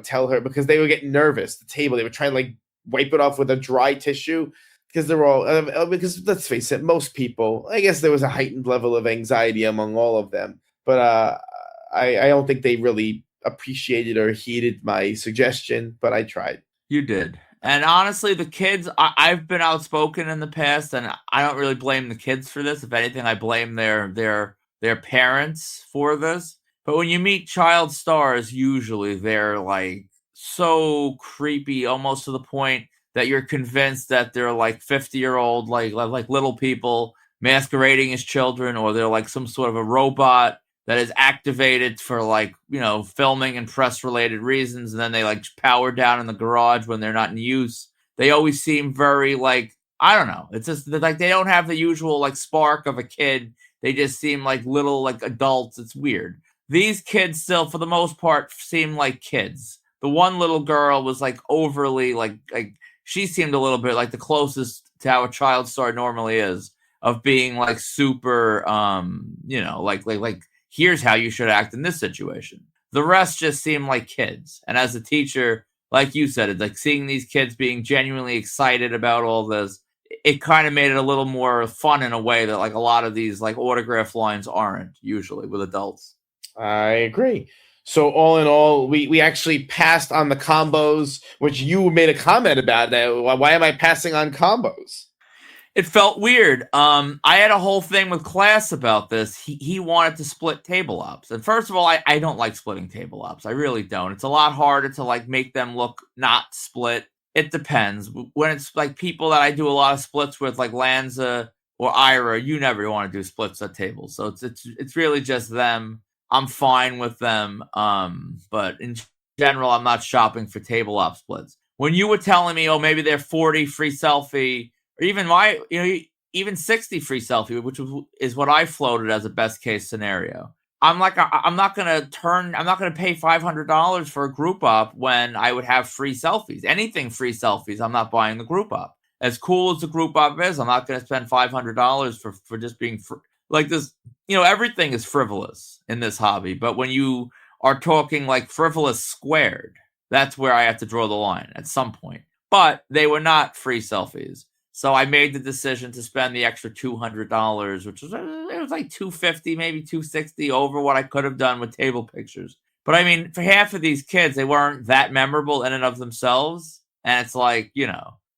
tell her, because they were getting nervous at the table. They were trying to like wipe it off with a dry tissue because they're all because let's face it, most people, I guess there was a heightened level of anxiety among all of them, but I don't think they really appreciated or heeded my suggestion, but I tried. You did. And honestly, the kids, I've been outspoken in the past, and I don't really blame the kids for this. If anything, I blame their parents for this. But when you meet child stars, usually they're like so creepy, almost to the point that you're convinced that they're like 50-year-old, like little people masquerading as children, or they're like some sort of a robot that is activated for like, filming and press related reasons. And then they like power down in the garage when they're not in use. They always seem very like, I don't know. It's just like, they don't have the usual like spark of a kid. They just seem like little, like adults. It's weird. These kids still, for the most part, seem like kids. The one little girl was like overly like she seemed a little bit like the closest to how a child star normally is, of being like super, like, here's how you should act in this situation. The rest just seem like kids. And as a teacher, like you said, it's like seeing these kids being genuinely excited about all this, it kind of made it a little more fun in a way that like a lot of these like autograph lines aren't usually with adults. I agree. So all in all, we actually passed on the combos, which you made a comment about. Why am I passing on combos? It felt weird. I had a whole thing with class about this. He wanted to split table ops. And first of all, I don't like splitting table ops. I really don't. It's a lot harder to like make them look not split. It depends. When it's like people that I do a lot of splits with, like Lanza or Ira, you never want to do splits at tables. So it's really just them. I'm fine with them. But in general, I'm not shopping for table op splits. When you were telling me, maybe they're 40 free selfie, or even 60 free selfie, which is what I floated as a best case scenario. I'm like, I'm not going to pay $500 for a group op when I would have free selfies. Anything free selfies, I'm not buying the group op. As cool as the group op is, I'm not going to spend $500 for just being like this. Everything is frivolous in this hobby, but when you are talking like frivolous squared, that's where I have to draw the line at some point. But they were not free selfies. So I made the decision to spend the extra $200, which was like $250, maybe $260 over what I could have done with table pictures. But I mean, for half of these kids, they weren't that memorable in and of themselves. And it's like,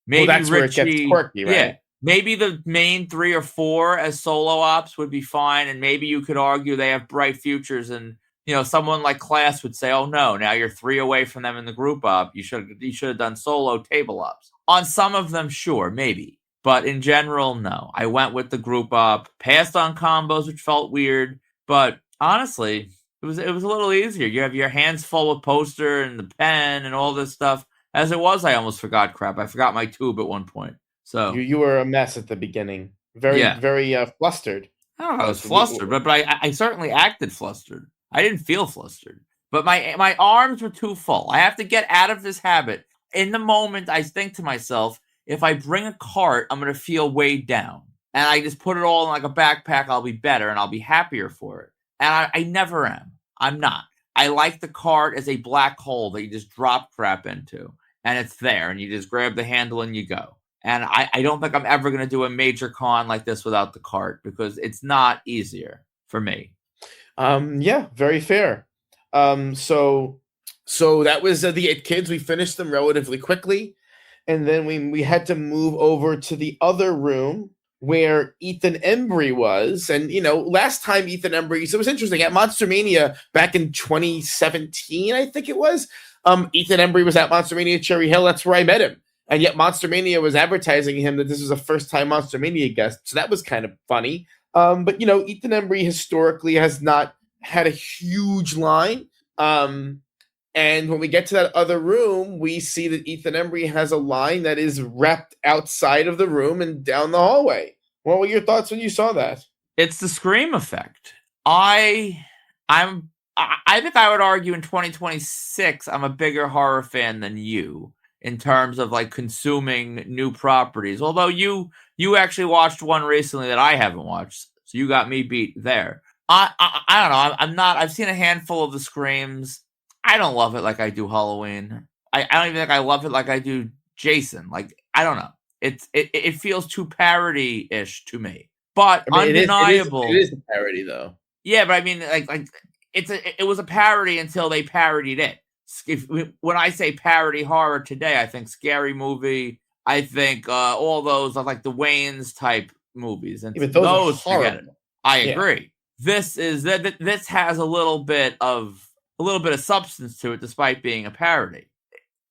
maybe that's Richie, where it gets quirky, right? Yeah, maybe the main 3 or 4 as solo ops would be fine. And maybe you could argue they have bright futures. And, someone like class would say, oh no, now you're 3 away from them in the group op. You should have done solo table ops. On some of them, sure, maybe. But in general, no. I went with the group up, passed on combos, which felt weird. But honestly, it was a little easier. You have your hands full with poster and the pen and all this stuff. As it was, I almost forgot crap. I forgot my tube at one point. So You were a mess at the beginning. Very, Yeah. very flustered. I don't know, I was flustered, but I certainly acted flustered. I didn't feel flustered. But my arms were too full. I have to get out of this habit. In the moment, I think to myself, if I bring a cart, I'm going to feel weighed down. And I just put it all in like a backpack, I'll be better and I'll be happier for it. And I never am. I'm not. I like the cart as a black hole that you just drop crap into. And it's there, and you just grab the handle and you go. And I don't think I'm ever going to do a major con like this without the cart, because it's not easier for me. Yeah, very fair. So that was the It Kids. We finished them relatively quickly. And then we had to move over to the other room where Ethan Embry was. And, last time Ethan Embry, so it was interesting. At Monster Mania back in 2017, I think it was, Ethan Embry was at Monster Mania Cherry Hill. That's where I met him. And yet Monster Mania was advertising him that this was a first-time Monster Mania guest. So that was kind of funny. But, Ethan Embry historically has not had a huge line. And when we get to that other room, we see that Ethan Embry has a line that is wrapped outside of the room and down the hallway. What were your thoughts when you saw that? It's the Scream effect. I think I would argue in 2026, I'm a bigger horror fan than you in terms of like consuming new properties. Although you actually watched one recently that I haven't watched, so you got me beat there. I don't know. I'm not. I've seen a handful of the Screams. I don't love it like I do Halloween. I don't even think I love it like I do Jason. Like, I don't know. It feels too parody-ish to me. But undeniable. It is a parody, though. Yeah, but I mean, like it was a parody until they parodied it. When I say parody horror today, I think Scary Movie. I think all those are like the Wayans type movies, and yeah, those are horrible. I agree. This has a little bit of substance to it, despite being a parody.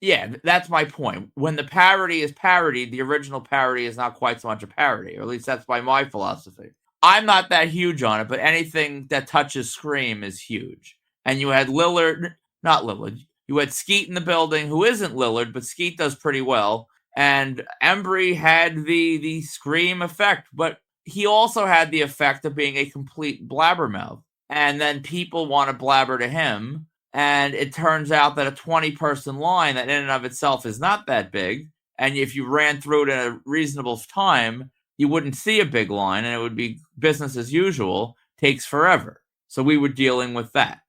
Yeah, that's my point. When the parody is parodied, the original parody is not quite so much a parody, or at least that's by my philosophy. I'm not that huge on it, but anything that touches Scream is huge. And you had not Lillard. You had Skeet in the building, who isn't Lillard, but Skeet does pretty well. And Embry had the Scream effect, but he also had the effect of being a complete blabbermouth. And then people want to blabber to him. And it turns out that a 20-person line that in and of itself is not that big. And if you ran through it in a reasonable time, you wouldn't see a big line and it would be business as usual. Takes forever. So we were dealing with that.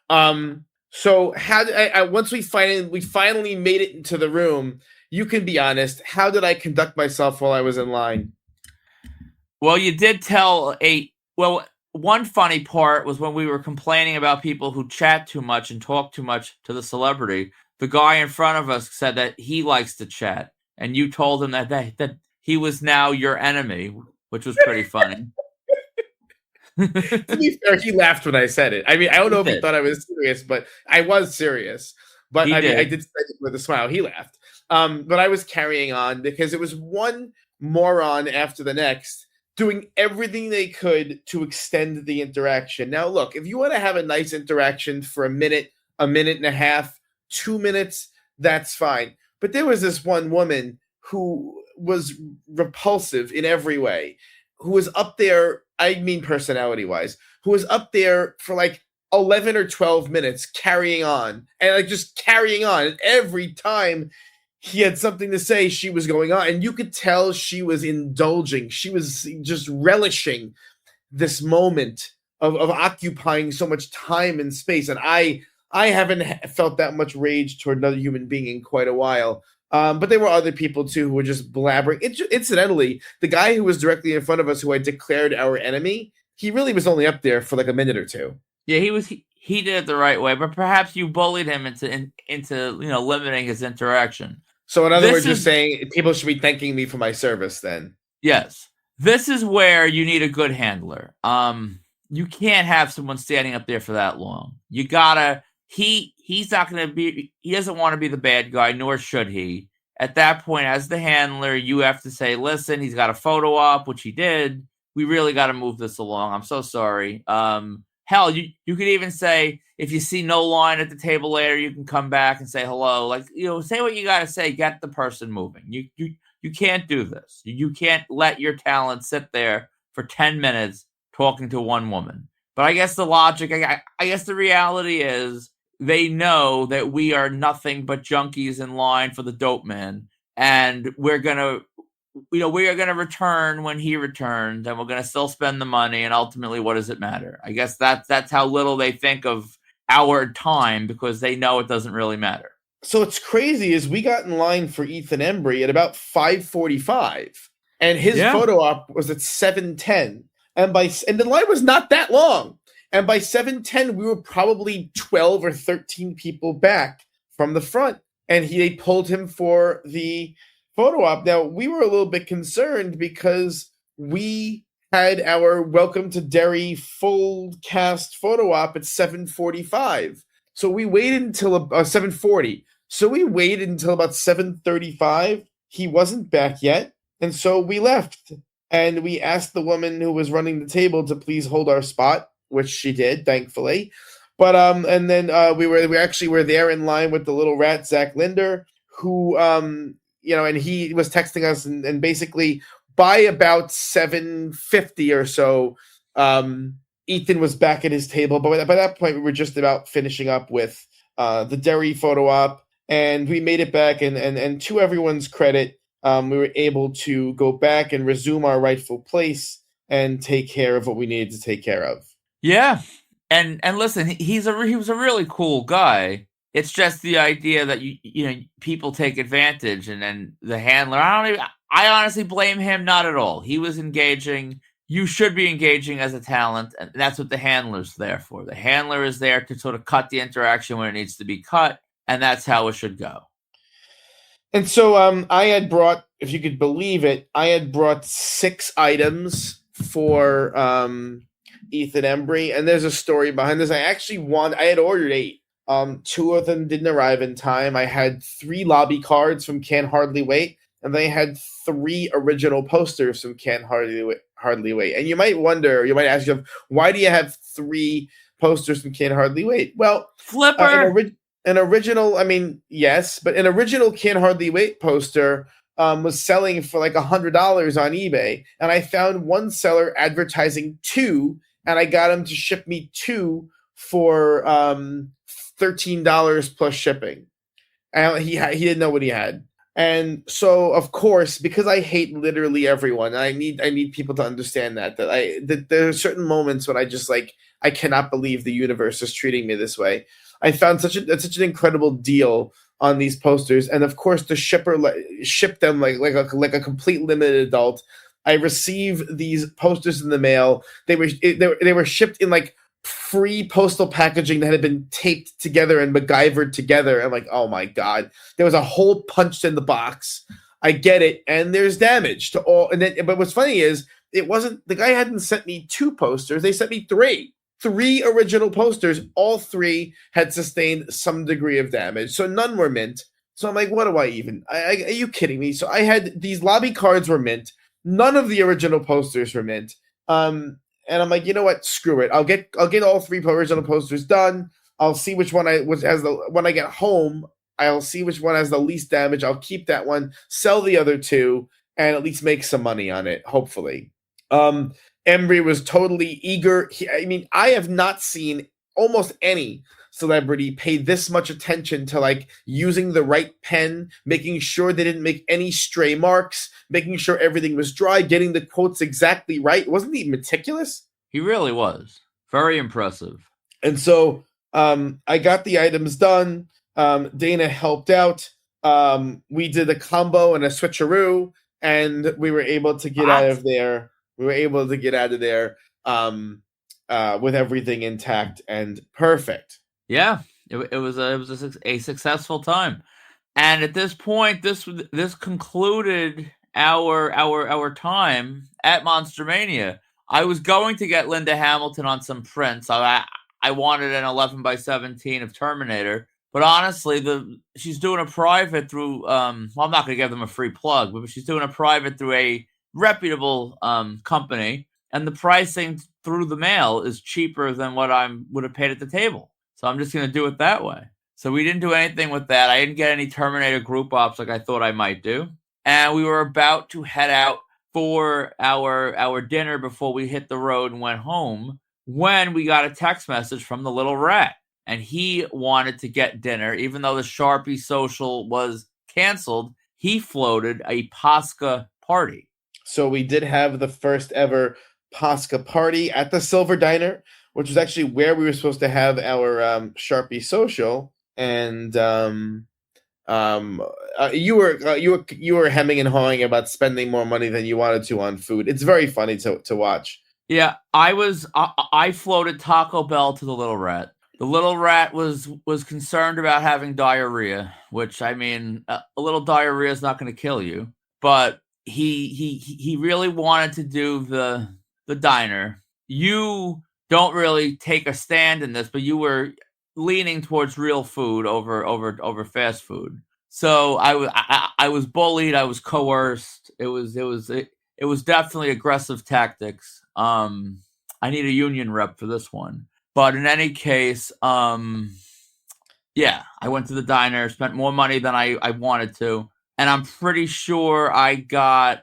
So how once we finally made it into the room, you can be honest, how did I conduct myself while I was in line? Well, you did tell one funny part was when we were complaining about people who chat too much and talk too much to the celebrity. The guy in front of us said that he likes to chat, and you told him that he was now your enemy, which was pretty funny. To be fair, he laughed when I said it. I mean, I don't know if he thought I was serious, but I was serious. But I did say it with a smile. He laughed. But I was carrying on because it was one moron after the next, doing everything they could to extend the interaction. Now, look, if you want to have a nice interaction for a minute and a half, 2 minutes, that's fine. But there was this one woman who was repulsive in every way, who was up there, I mean personality-wise, who was up there for like 11 or 12 minutes carrying on. And like just carrying on. And every time he had something to say, she was going on, and you could tell she was indulging. She was just relishing this moment of occupying so much time and space. And I haven't felt that much rage toward another human being in quite a while. But there were other people too who were just blabbering. Incidentally, the guy who was directly in front of us, who I declared our enemy, he really was only up there for like a minute or two. Yeah, he did it the right way, but perhaps you bullied him into limiting his interaction. So in other words, you're saying people should be thanking me for my service then? Yes. This is where you need a good handler. You can't have someone standing up there for that long. You gotta, he's not going to be, he doesn't want to be the bad guy, nor should he. at that point, as the handler, you have to say, listen, he's got a photo op, which he did. We really got to move this along. I'm so sorry. Hell, you could even say, if you see no line at the table later, you can come back and say hello. Like, say what you got to say. Get the person moving. You can't do this. You can't let your talent sit there for 10 minutes talking to one woman. But I guess the logic, I guess the reality is they know that we are nothing but junkies in line for the dope man. And we're going to, we are going to return when he returns, and we're going to still spend the money. And ultimately, what does it matter? I guess that's how little they think of our time, because they know it doesn't really matter. So what's crazy is we got in line for Ethan Embry at about 5:45, and his photo op was at 7:10, and the line was not that long. And by 7:10, we were probably 12 or 13 people back from the front, and they pulled him for the photo op. Now, we were a little bit concerned because we had our Welcome to Derry full cast photo op at 7:45. So we waited until 7:40. So we waited until about 7:35. He wasn't back yet, and so we left. And we asked the woman who was running the table to please hold our spot, which she did, thankfully. But and then we were there in line with the little rat Zach Linder, who and he was texting us, and basically by about 7:50 or so, Ethan was back at his table. But by that point, we were just about finishing up with the Derry photo op, and we made it back. And to everyone's credit, we were able to go back and resume our rightful place and take care of what we needed to take care of. Yeah, and listen, he was a really cool guy. It's just the idea that people take advantage, and then the handler. I honestly blame him not at all. He was engaging. You should be engaging as a talent, and that's what the handler's there for. The handler is there to sort of cut the interaction when it needs to be cut, and that's how it should go. And so I had brought, if you could believe it, 6 items for Ethan Embry, and there's a story behind this. I had ordered 8. 2 of them didn't arrive in time. I had 3 lobby cards from Can't Hardly Wait, and they had 3 original posters from Can't Hardly Wait. And you might ask yourself, why do you have 3 posters from Can't Hardly Wait? Well, Flipper. An original, yes, but an original Can't Hardly Wait poster was selling for like $100 on eBay, and I found one seller advertising 2, and I got him to ship me 2 for $13 plus shipping. And he didn't know what he had. And so, of course, because I hate literally everyone, I need people to understand that there are certain moments when I just I cannot believe the universe is treating me this way. I found such an incredible deal on these posters, and of course, the shipper shipped them like a complete limited adult. I received these posters in the mail. They were shipped in free postal packaging that had been taped together and MacGyvered together. I'm like, oh my God. There was a hole punched in the box. I get it. And there's damage to all. But what's funny is the guy hadn't sent me 2 posters. They sent me 3 original posters. All 3 had sustained some degree of damage. So none were mint. So I'm like, what do I even, are you kidding me? So I had these lobby cards were mint. None of the original posters were mint. And I'm like, you know what? Screw it. I'll get all 3 original posters done. I'll see which one when I get home. I'll see which one has the least damage. I'll keep that one, sell the other 2, and at least make some money on it. Hopefully, Embry was totally eager. I have not seen almost any celebrity pay this much attention to using the right pen, making sure they didn't make any stray marks, making sure everything was dry, getting the quotes exactly right. Wasn't he meticulous? He really was. Very impressive. And so I got the items done. Dana helped out. We did a combo and a switcheroo, and we were able to get out of there. With everything intact and perfect. Yeah, it was a successful time, and at this point, this concluded our time at Monster Mania. I was going to get Linda Hamilton on some prints. I wanted an 11x17 of Terminator, But honestly, she's doing a private through. Well, I'm not going to give them a free plug, but she's doing a private through a reputable company, and the pricing through the mail is cheaper than what I would have paid at the table. So I'm just going to do it that way. So we didn't do anything with that. I didn't get any Terminator group ops like I thought I might do, and we were about to head out for our dinner before we hit the road and went home when we got a text message from the little rat. And he wanted to get dinner, even though the Sharpie social was canceled. He floated a Pascha party. So we did have the first ever Pascha party at the Silver Diner, which was actually where we were supposed to have our Sharpie social. And you were hemming and hawing about spending more money than you wanted to on food. It's very funny to watch. Yeah, I floated Taco Bell to the little rat. The little rat was concerned about having diarrhea, which, I mean, a little diarrhea is not going to kill you. But he really wanted to do the diner. You don't really take a stand in this, but you were leaning towards real food over fast food. So I was bullied. I was coerced. It was definitely aggressive tactics. I need a union rep for this one. But in any case, yeah, I went to the diner, spent more money than I wanted to, and I'm pretty sure I got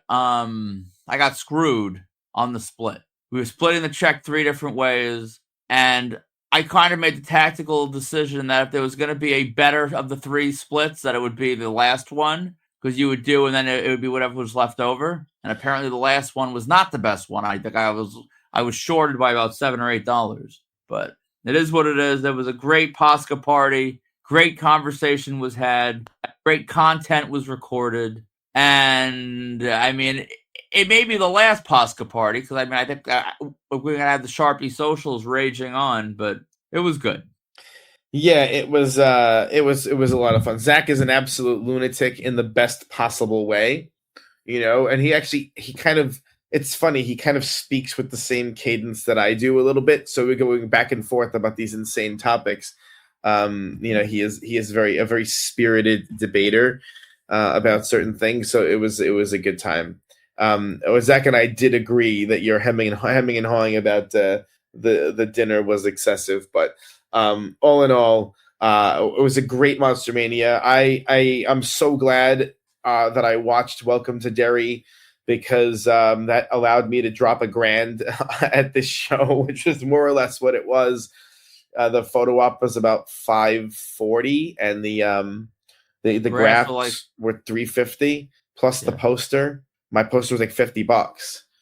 screwed on the split. We were splitting the check 3 different ways, and I kind of made the tactical decision that if there was going to be a better of the 3 splits, that it would be the last one, because you would do, and then it would be whatever was left over. And apparently the last one was not the best one. I think I was shorted by about $7 or $8. But it is what it is. There was a great Pascha party. Great conversation was had. Great content was recorded. And, I mean, it may be the last Pascha party, because, I mean, I think we're going to have the Sharpie socials raging on, but it was good. Yeah, it was a lot of fun. Zach is an absolute lunatic in the best possible way, and it's funny, he kind of speaks with the same cadence that I do a little bit. So we're going back and forth about these insane topics. He is a very spirited debater about certain things. So it was a good time. Zach and I did agree that your hemming and hawing about the dinner was excessive, but all in all, it was a great Monster Mania. I'm so glad that I watched Welcome to Derry, because that allowed me to drop $1,000 at this show, which is more or less what it was. The photo op was about $540, and the graphs were $350 plus the poster. My poster was like $50.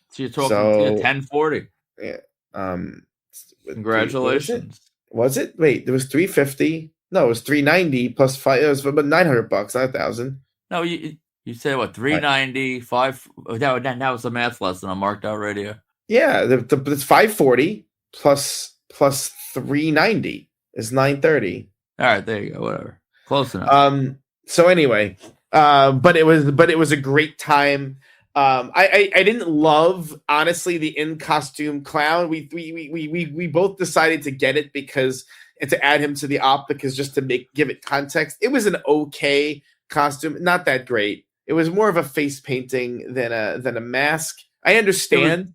So you're talking $1,040. Yeah. Congratulations. Was it? Wait, there was $350. No, it was $390 plus 5. It was about $900, not $1,000. No, you said what? $390, 5. That was a math lesson on Marked Out Radio. Yeah, it's $540 plus $390 is $930. All right, there you go. Whatever, close enough. So anyway, but it was a great time. I didn't love, honestly, the in costume clown. We both decided to get it and to add him to the op, because just to give it context. It was an okay costume, not that great. It was more of a face painting than a mask. I understand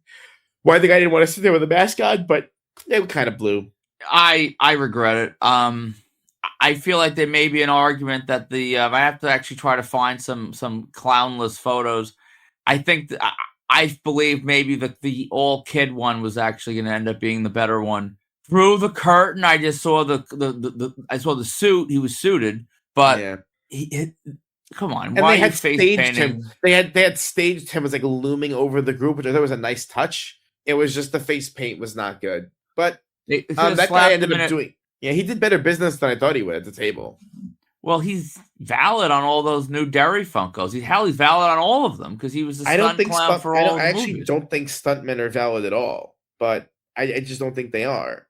why the guy didn't want to sit there with a mask on, but it kind of blew. I regret it. I feel like there may be an argument that I have to actually try to find some clownless photos. I think I believe maybe the all kid one was actually going to end up being the better one. Through the curtain, I just saw I saw the suit. He was suited, but come on, and why they had face staged painting? him. They had staged him as like looming over the group, which I thought was a nice touch. It was just the face paint was not good, but that guy ended up doing. Yeah, he did better business than I thought he would at the table. Well, he's valid on all those new Derry Funkos. He's valid on all of them, because he was a stunt clown for all. I actually don't think stuntmen are valid at all, but I just don't think they are.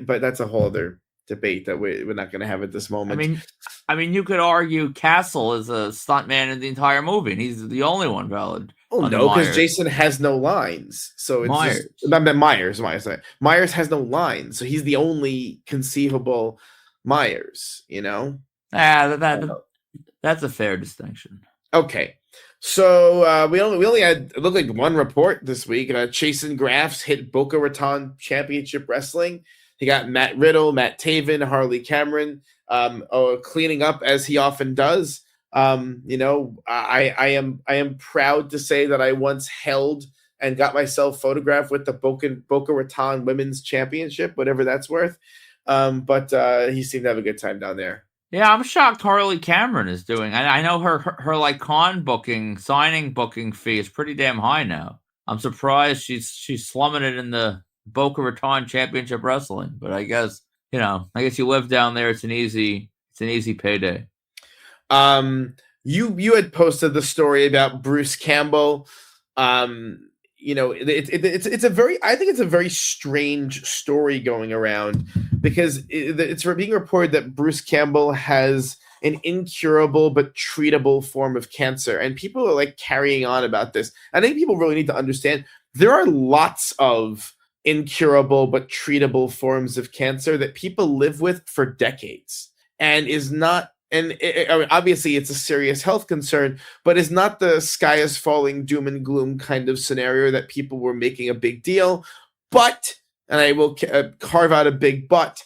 But that's a whole other debate that we're not going to have at this moment. I mean, you could argue Castle is a stuntman in the entire movie, and he's the only one valid. Oh no, because Jason has no lines, so it's Myers. Myers has no lines, so he's the only conceivable Myers, you know? That's a fair distinction. Okay. So we only had, it looked like, one report this week. Chasen Graffs hit Boca Raton Championship Wrestling. He got Matt Riddle, Matt Taven, Harley Cameron, cleaning up as he often does. I am proud to say that I once held and got myself photographed with the Boca Raton Women's Championship, whatever that's worth. But he seemed to have a good time down there. Yeah, I'm shocked Harley Cameron is doing. I know her like signing booking fee is pretty damn high now. I'm surprised she's slumming it in the Boca Raton Championship Wrestling. But I guess you live down there. It's an easy payday. You had posted the story about Bruce Campbell. It's a very strange story going around, because it's being reported that Bruce Campbell has an incurable but treatable form of cancer, and people are like carrying on about this. I think people really need to understand there are lots of incurable but treatable forms of cancer that people live with for decades, and is not. And obviously it's a serious health concern, but it's not the sky is falling doom and gloom kind of scenario that people were making a big deal. But, and I will carve out a big but,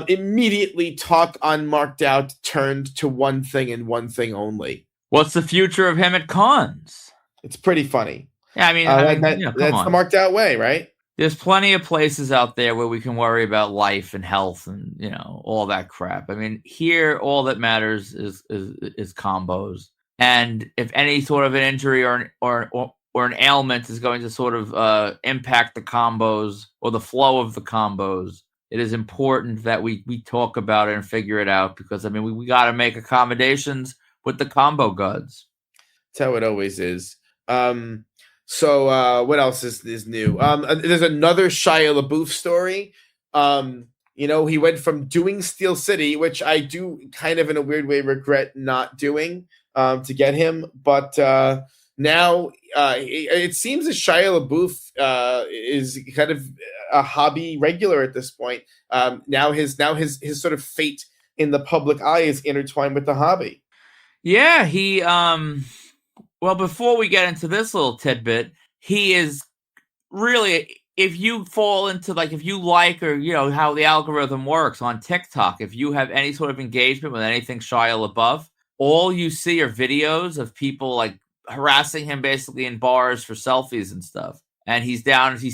immediately talk unmarked out turned to one thing and one thing only. What's the future of him at cons? It's pretty funny. Yeah, that's the marked out way, right? There's plenty of places out there where we can worry about life and health and, all that crap. I mean, here, all that matters is combos. And if any sort of an injury or an ailment is going to sort of impact the combos or the flow of the combos, it is important that we talk about it and figure it out, because, I mean, we got to make accommodations with the combo gods. That's how it always is. So what else is new? There's another Shia LaBeouf story. He went from doing Steel City, which I do kind of in a weird way regret not doing, to get him. But now it seems that Shia LaBeouf is kind of a hobby regular at this point. Now his sort of fate in the public eye is intertwined with the hobby. Yeah, he well, before we get into this little tidbit, he is really, if you fall into, like, if you like, or, how the algorithm works on TikTok, if you have any sort of engagement with anything Shia LaBeouf, all you see are videos of people, like, harassing him basically in bars for selfies and stuff. And he's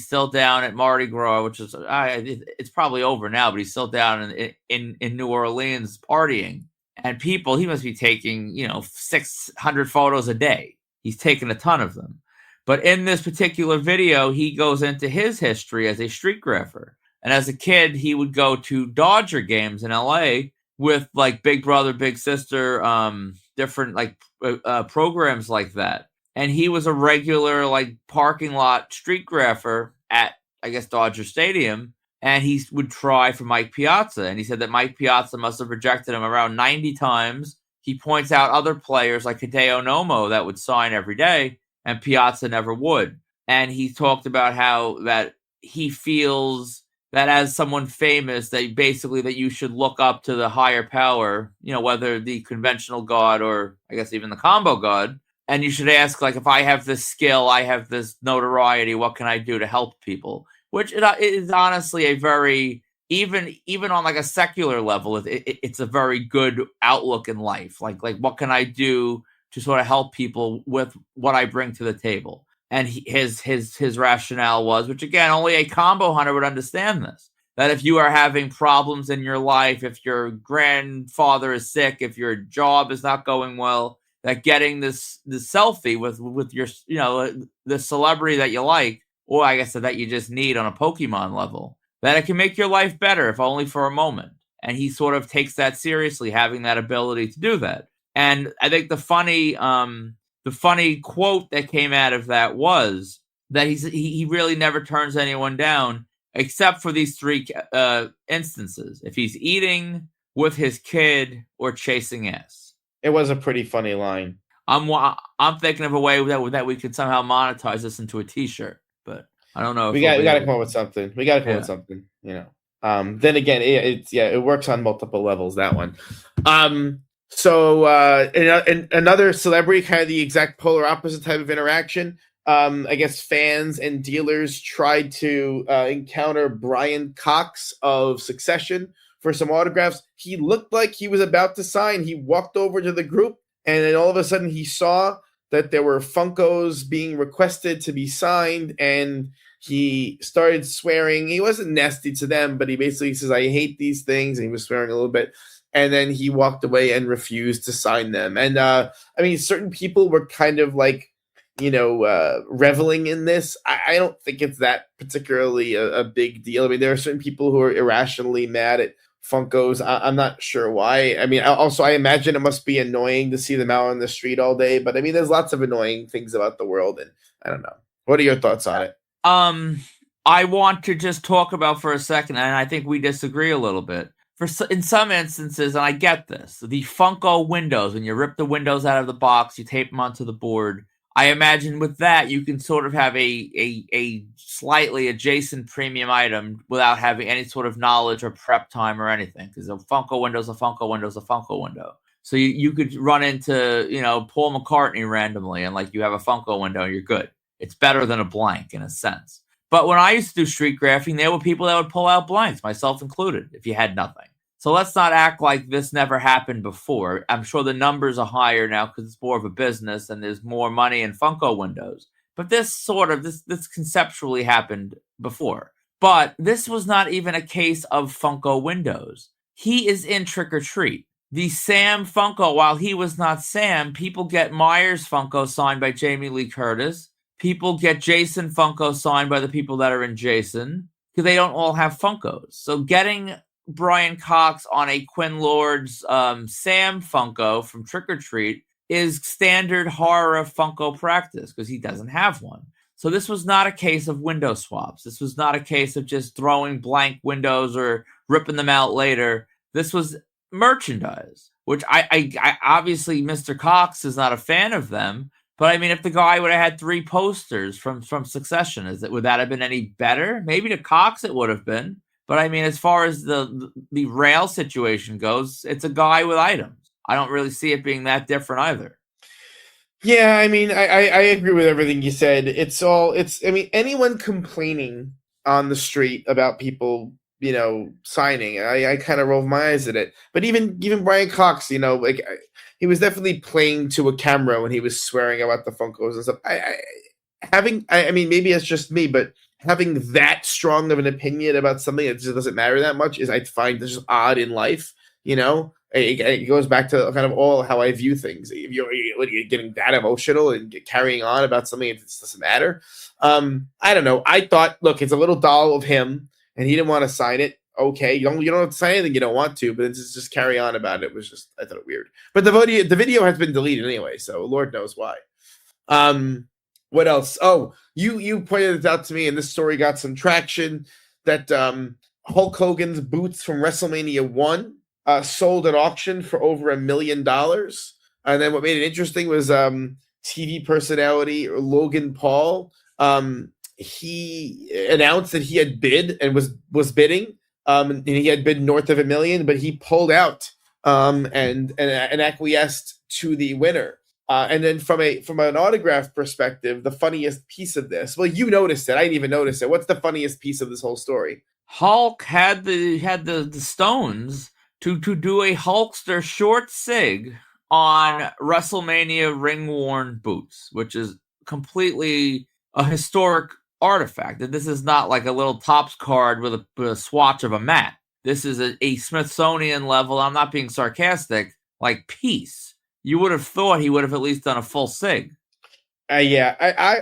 still down at Mardi Gras, which is, it's probably over now, but he's still down in New Orleans partying. And people, he must be taking, 600 photos a day. He's taken a ton of them. But in this particular video, he goes into his history as a street grapher. And as a kid, he would go to Dodger games in LA with, like, Big Brother, Big Sister, different, like, programs like that. And he was a regular, like, parking lot street grapher at, I guess, Dodger Stadium. And he would try for Mike Piazza. And he said that Mike Piazza must have rejected him around 90 times. He points out other players like Hideo Nomo that would sign every day, and Piazza never would. And he talked about how that he feels that as someone famous, that basically that you should look up to the higher power, whether the conventional god or I guess even the combo god. And you should ask, like, if I have this skill, I have this notoriety, what can I do to help people? Which is honestly a very, even on like a secular level, it's a very good outlook in life. Like what can I do to sort of help people with what I bring to the table? And his rationale was, which again, only a combo hunter would understand this, that if you are having problems in your life, if your grandfather is sick, if your job is not going well, that getting this selfie with your, the celebrity that you like, or I guess that you just need on a Pokemon level, that it can make your life better, if only for a moment. And he sort of takes that seriously, having that ability to do that. And I think the funny quote that came out of that was that he really never turns anyone down, except for these three instances: if he's eating, with his kid, or chasing ass. It was a pretty funny line. I'm thinking of a way that we could somehow monetize this into a T-shirt, but I don't know. We got to come up with something. We got to come up with something. Then again, it works on multiple levels, that one. And another celebrity, kind of the exact polar opposite type of interaction. I guess fans and dealers tried to encounter Brian Cox of Succession for some autographs. He looked like he was about to sign. He walked over to the group, and then all of a sudden he saw that there were Funkos being requested to be signed, and he started swearing. He wasn't nasty to them, but he basically says, "I hate these things," and he was swearing a little bit. And then he walked away and refused to sign them. And certain people were kind of like, reveling in this. I don't think it's that particularly a big deal. I mean, there are certain people who are irrationally mad at Funkos. I'm not sure why. I mean, also, I imagine it must be annoying to see them out on the street all day. But I mean, there's lots of annoying things about the world. And I don't know. What are your thoughts on it? I want to just talk about for a second, and I think we disagree a little bit. In some instances, and I get this, the Funko windows, when you rip the windows out of the box, you tape them onto the board. I imagine with that, you can sort of have a slightly adjacent premium item without having any sort of knowledge or prep time or anything, because a Funko window is a Funko window is a Funko window. So you could run into, Paul McCartney randomly, and like you have a Funko window, you're good. It's better than a blank in a sense. But when I used to do street graphing, there were people that would pull out blanks, myself included, if you had nothing. So let's not act like this never happened before. I'm sure the numbers are higher now because it's more of a business and there's more money in Funko windows. But this conceptually happened before. But this was not even a case of Funko windows. He is in Trick or Treat. The Sam Funko, while he was not Sam, people get Myers Funko signed by Jamie Lee Curtis. People get Jason Funko signed by the people that are in Jason, because they don't all have Funkos. So getting Brian Cox on a Quinn Lord's Sam Funko from Trick or Treat is standard horror Funko practice, because he doesn't have one. So this was not a case of window swaps. This was not a case of just throwing blank windows or ripping them out later. This was merchandise, which I obviously Mr. Cox is not a fan of them. But I mean, if the guy would have had 3 posters from Succession, would that have been any better? Maybe to Cox it would have been. But I mean, as far as the rail situation goes, it's a guy with items. I don't really see it being that different either. Yeah, I mean, I agree with everything you said. Anyone complaining on the street about people, signing, I kind of roll my eyes at it. But even Brian Cox, he was definitely playing to a camera when he was swearing about the Funkos and stuff. I mean, maybe it's just me, but having that strong of an opinion about something that just doesn't matter that much I find just odd in life. It goes back to kind of all how I view things. If you're getting that emotional and carrying on about something that just doesn't matter. I don't know. I thought, look, it's a little doll of him, and he didn't want to sign it. Okay, you don't have to sign anything you don't want to, but just carry on about it. It was just, I thought it weird. But the video has been deleted anyway, so Lord knows why. What else? Oh, you pointed it out to me, and this story got some traction, that Hulk Hogan's boots from WrestleMania 1 sold at auction for over $1 million. And then what made it interesting was TV personality Logan Paul. He announced that he had bid and was bidding. And he had bid north of $1 million, but he pulled out and acquiesced to the winner. And then from an autograph perspective, the funniest piece of this, well, you noticed it. I didn't even notice it. What's the funniest piece of this whole story? Hulk had the stones to do a Hulkster short sig on WrestleMania ring-worn boots, which is completely a historic artifact. That this is not like a little Topps card with a swatch of a mat. This is a Smithsonian level, I'm not being sarcastic, like piece. You would have thought he would have at least done a full sig. Yeah,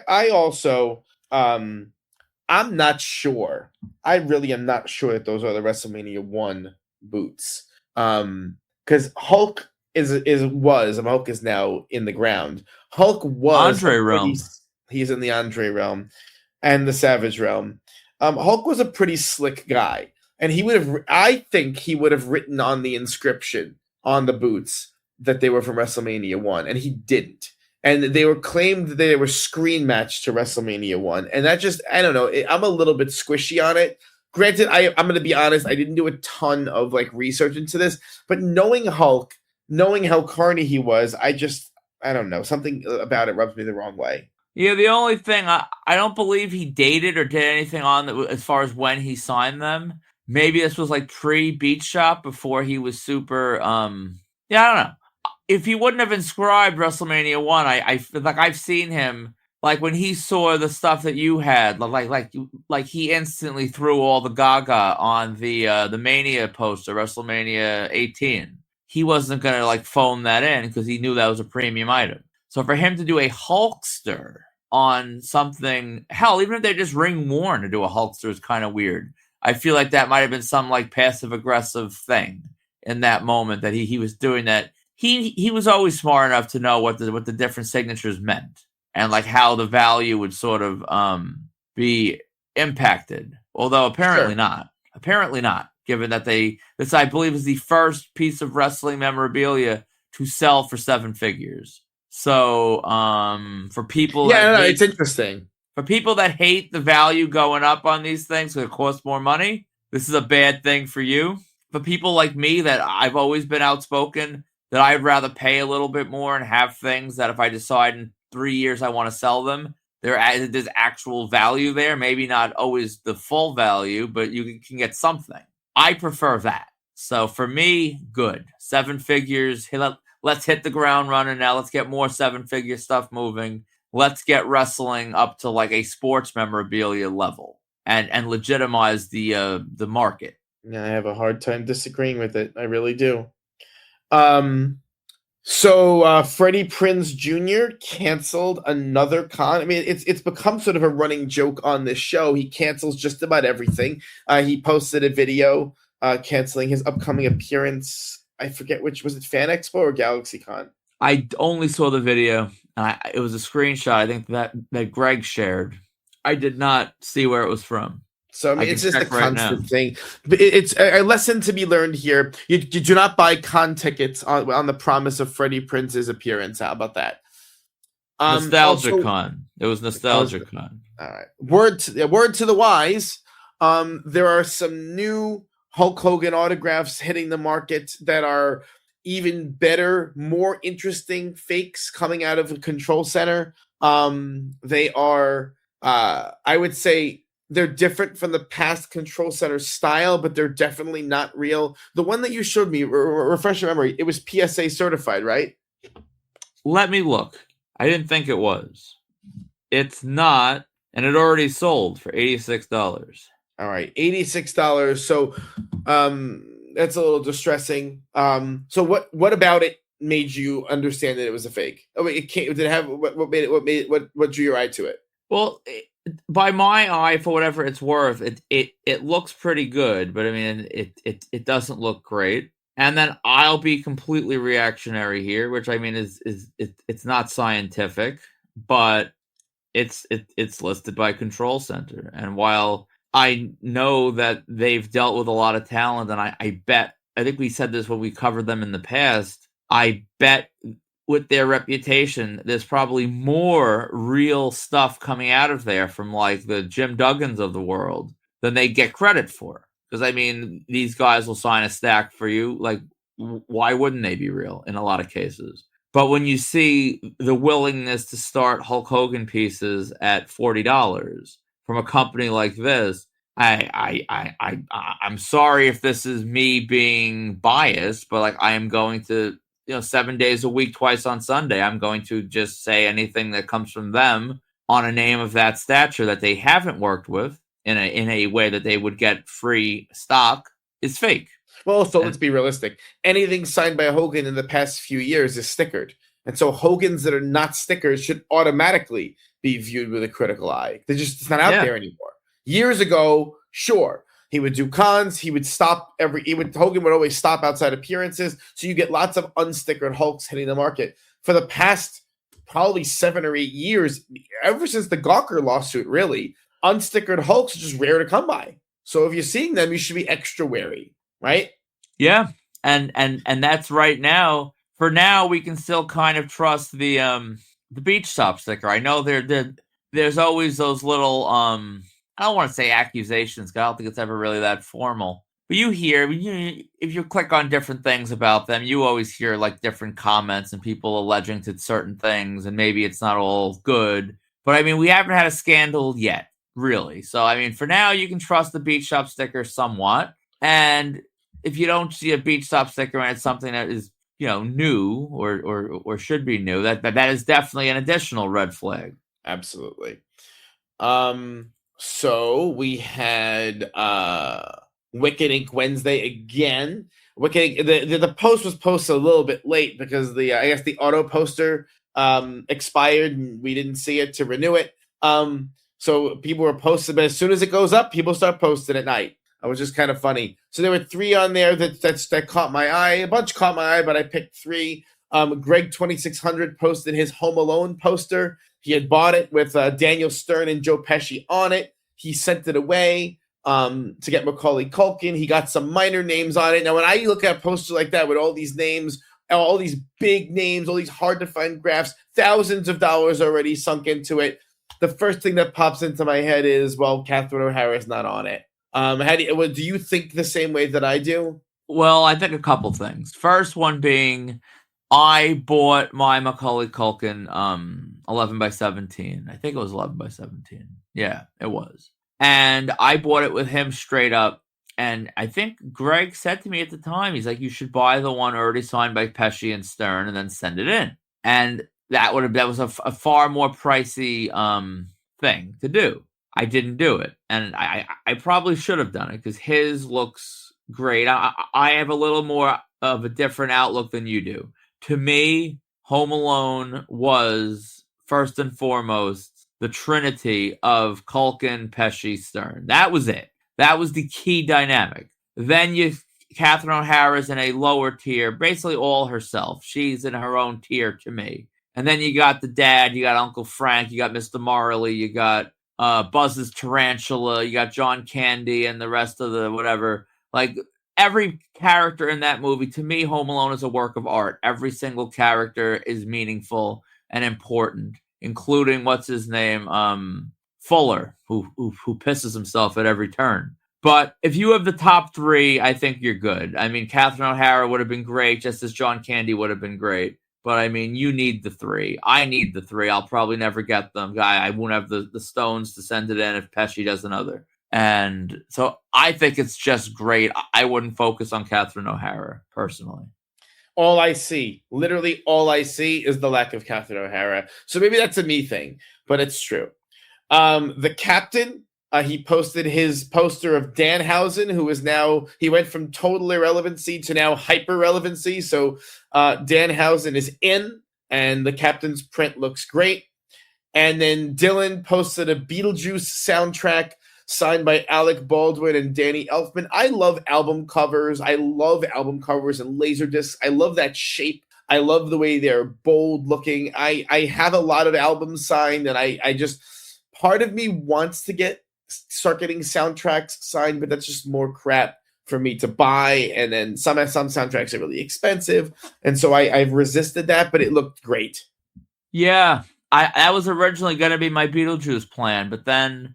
I also, I'm not sure. I really am not sure that those are the WrestleMania 1 boots. Because Hulk Hulk is now in the ground. Hulk was Andre realm. He's in the Andre realm and the Savage realm. Hulk was a pretty slick guy, and I think he would have written on the inscription on the boots that they were from WrestleMania 1, and he didn't. And they were claimed that they were screen matched to WrestleMania 1. And that just, I don't know, I'm a little bit squishy on it, granted, I'm going to be honest, I didn't do a ton of like research into this, but knowing Hulk, knowing how corny he was, I don't know, something about it rubs me the wrong way. Yeah, the only thing I don't believe he dated or did anything on as far as when he signed them. Maybe this was like pre-Beach Shop before he was super. Yeah, I don't know. If he wouldn't have inscribed WrestleMania 1, I feel like I've seen him like when he saw the stuff that you had, like he instantly threw all the Gaga on the Mania poster, WrestleMania 18. He wasn't gonna like phone that in because he knew that was a premium item. So for him to do a Hulkster on something, hell, even if they're just ring worn to do a Hulkster is kind of weird. I feel like that might have been some like passive aggressive thing in that moment that he was doing that. He was always smart enough to know what the different signatures meant and like how the value would sort of be impacted. Although apparently not. Apparently not, given that this I believe is the first piece of wrestling memorabilia to sell for 7 figures. So for people it's interesting. For people that hate the value going up on these things because it costs more money, this is a bad thing for you. For people like me that I've always been outspoken that I'd rather pay a little bit more and have things that if I decide in 3 years I want to sell them, there's actual value there. Maybe not always the full value, but you can get something. I prefer that. So for me, good. 7 figures. Let's hit the ground running now. Let's get more 7-figure stuff moving. Let's get wrestling up to like a sports memorabilia level and legitimize the market. Yeah, I have a hard time disagreeing with it. I really do. So Freddie Prinze Jr. canceled another con. I mean, it's become sort of a running joke on this show. He cancels just about everything. He posted a video canceling his upcoming appearance. I forget which was it, Fan Expo or GalaxyCon? I only saw the video. It was a screenshot. I think that Greg shared. I did not see where it was from. So I mean, it's just a constant thing. But it's a lesson to be learned here. You do not buy con tickets on the promise of Freddie Prinze's appearance. How about that? NostalgiaCon. It was NostalgiaCon. All right. Word to the wise. There are some new Hulk Hogan autographs hitting the market that are even better, more interesting fakes coming out of the Control Center. They are, I would say, they're different from the past Control Center style, but they're definitely not real. The one that you showed me, refresh your memory, it was PSA certified, right? Let me look. I didn't think it was. It's not, and it already sold for $86. All right, $86. So that's a little distressing. So what about it made you understand that it was a fake? Oh wait, it can't. Did it have what drew your eye to it? Well, by my eye, for whatever it's worth, it looks pretty good, but I mean, it doesn't look great. And then I'll be completely reactionary here, which I mean it's not scientific, but it's listed by Control Center, and while I know that they've dealt with a lot of talent, and I think we said this when we covered them in the past, I bet with their reputation, there's probably more real stuff coming out of there from like the Jim Duggans of the world than they get credit for. Because I mean, these guys will sign a stack for you. Like, why wouldn't they be real in a lot of cases? But when you see the willingness to start Hulk Hogan pieces at $40 from a company like this, I'm sorry if this is me being biased, but like I am going to, 7 days a week, twice on Sunday, I'm going to just say anything that comes from them on a name of that stature that they haven't worked with in a way that they would get free stock is fake. Well, so let's be realistic. Anything signed by Hogan in the past few years is stickered. And so Hogans that are not stickers should automatically be viewed with a critical eye. It's not out there anymore. Years ago, sure, he would do cons. He would stop Hogan would always stop outside appearances. So you get lots of unstickered Hulks hitting the market. For the past probably 7 or 8 years, ever since the Gawker lawsuit, really, unstickered Hulks are just rare to come by. So if you're seeing them, you should be extra wary, right? Yeah, and that's right now. For now, we can still kind of trust the Beach Stop sticker. I know there's always those little I don't want to say accusations, 'cause I don't think it's ever really that formal. But you hear, if you click on different things about them, you always hear like different comments and people alleging to certain things, and maybe it's not all good. But I mean, we haven't had a scandal yet, really. So I mean, for now, you can trust the Beach Shop sticker somewhat. And if you don't see a Beach Shop sticker and it's something that is, new or should be new, that is definitely an additional red flag. Absolutely. So we had Wicked Ink Wednesday again. Wicked the post was posted a little bit late because I guess the auto poster expired and we didn't see it to renew it. So people were posting, but as soon as it goes up, people start posting at night. It was just kind of funny. So there were 3 on there that caught my eye. A bunch caught my eye, but I picked 3. Greg 2600 posted his Home Alone poster. He had bought it with Daniel Stern and Joe Pesci on it. He sent it away to get Macaulay Culkin. He got some minor names on it. Now, when I look at a poster like that with all these names, all these big names, all these hard-to-find graphs, thousands of dollars already sunk into it, the first thing that pops into my head is, well, Catherine O'Hara's not on it. Do you think the same way that I do? Well, I think a couple things. First one being, I bought my Macaulay Culkin 11x17. I think it was 11x17. Yeah, it was. And I bought it with him straight up. And I think Greg said to me at the time, he's like, you should buy the one already signed by Pesci and Stern and then send it in. And that was a far more pricey thing to do. I didn't do it. And I probably should have done it because his looks great. I have a little more of a different outlook than you do. To me, Home Alone was, first and foremost, the trinity of Culkin, Pesci, Stern. That was it. That was the key dynamic. Then Catherine O'Hara's in a lower tier, basically all herself. She's in her own tier to me. And then you got the dad, you got Uncle Frank, you got Mr. Marley, you got Buzz's Tarantula, you got John Candy and the rest of the whatever. Like, every character in that movie, to me, Home Alone is a work of art. Every single character is meaningful and important, including what's his name, Fuller, who pisses himself at every turn. But if you have the top 3, I think you're good. I mean, Catherine O'Hara would have been great, just as John Candy would have been great. But I mean, you need the 3. I need the 3. I'll probably never get them. I won't have the stones to send it in if Pesci does another. And so I think it's just great. I wouldn't focus on Catherine O'Hara personally. All I see, literally all I see, is the lack of Catherine O'Hara. So maybe that's a me thing, but it's true. The captain, he posted his poster of Danhausen, who is now, he went from total irrelevancy to now hyper relevancy. So Danhausen is in, and the captain's print looks great. And then Dhillon posted a Beetlejuice soundtrack signed by Alec Baldwin and Danny Elfman. I love album covers. I love album covers and Laserdiscs. I love that shape. I love the way they're bold looking. I have a lot of albums signed, and I just, part of me wants to start getting soundtracks signed, but that's just more crap for me to buy. And then some soundtracks are really expensive. And so I've resisted that, but it looked great. Yeah, that was originally going to be my Beetlejuice plan, but then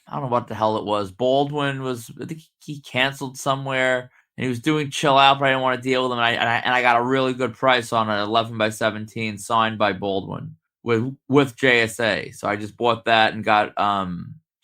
I don't know what the hell it was. Baldwin I think he canceled somewhere, and he was doing Chill Out, but I didn't want to deal with him. And I got a really good price on an 11x17 signed by Baldwin with JSA. So I just bought that and got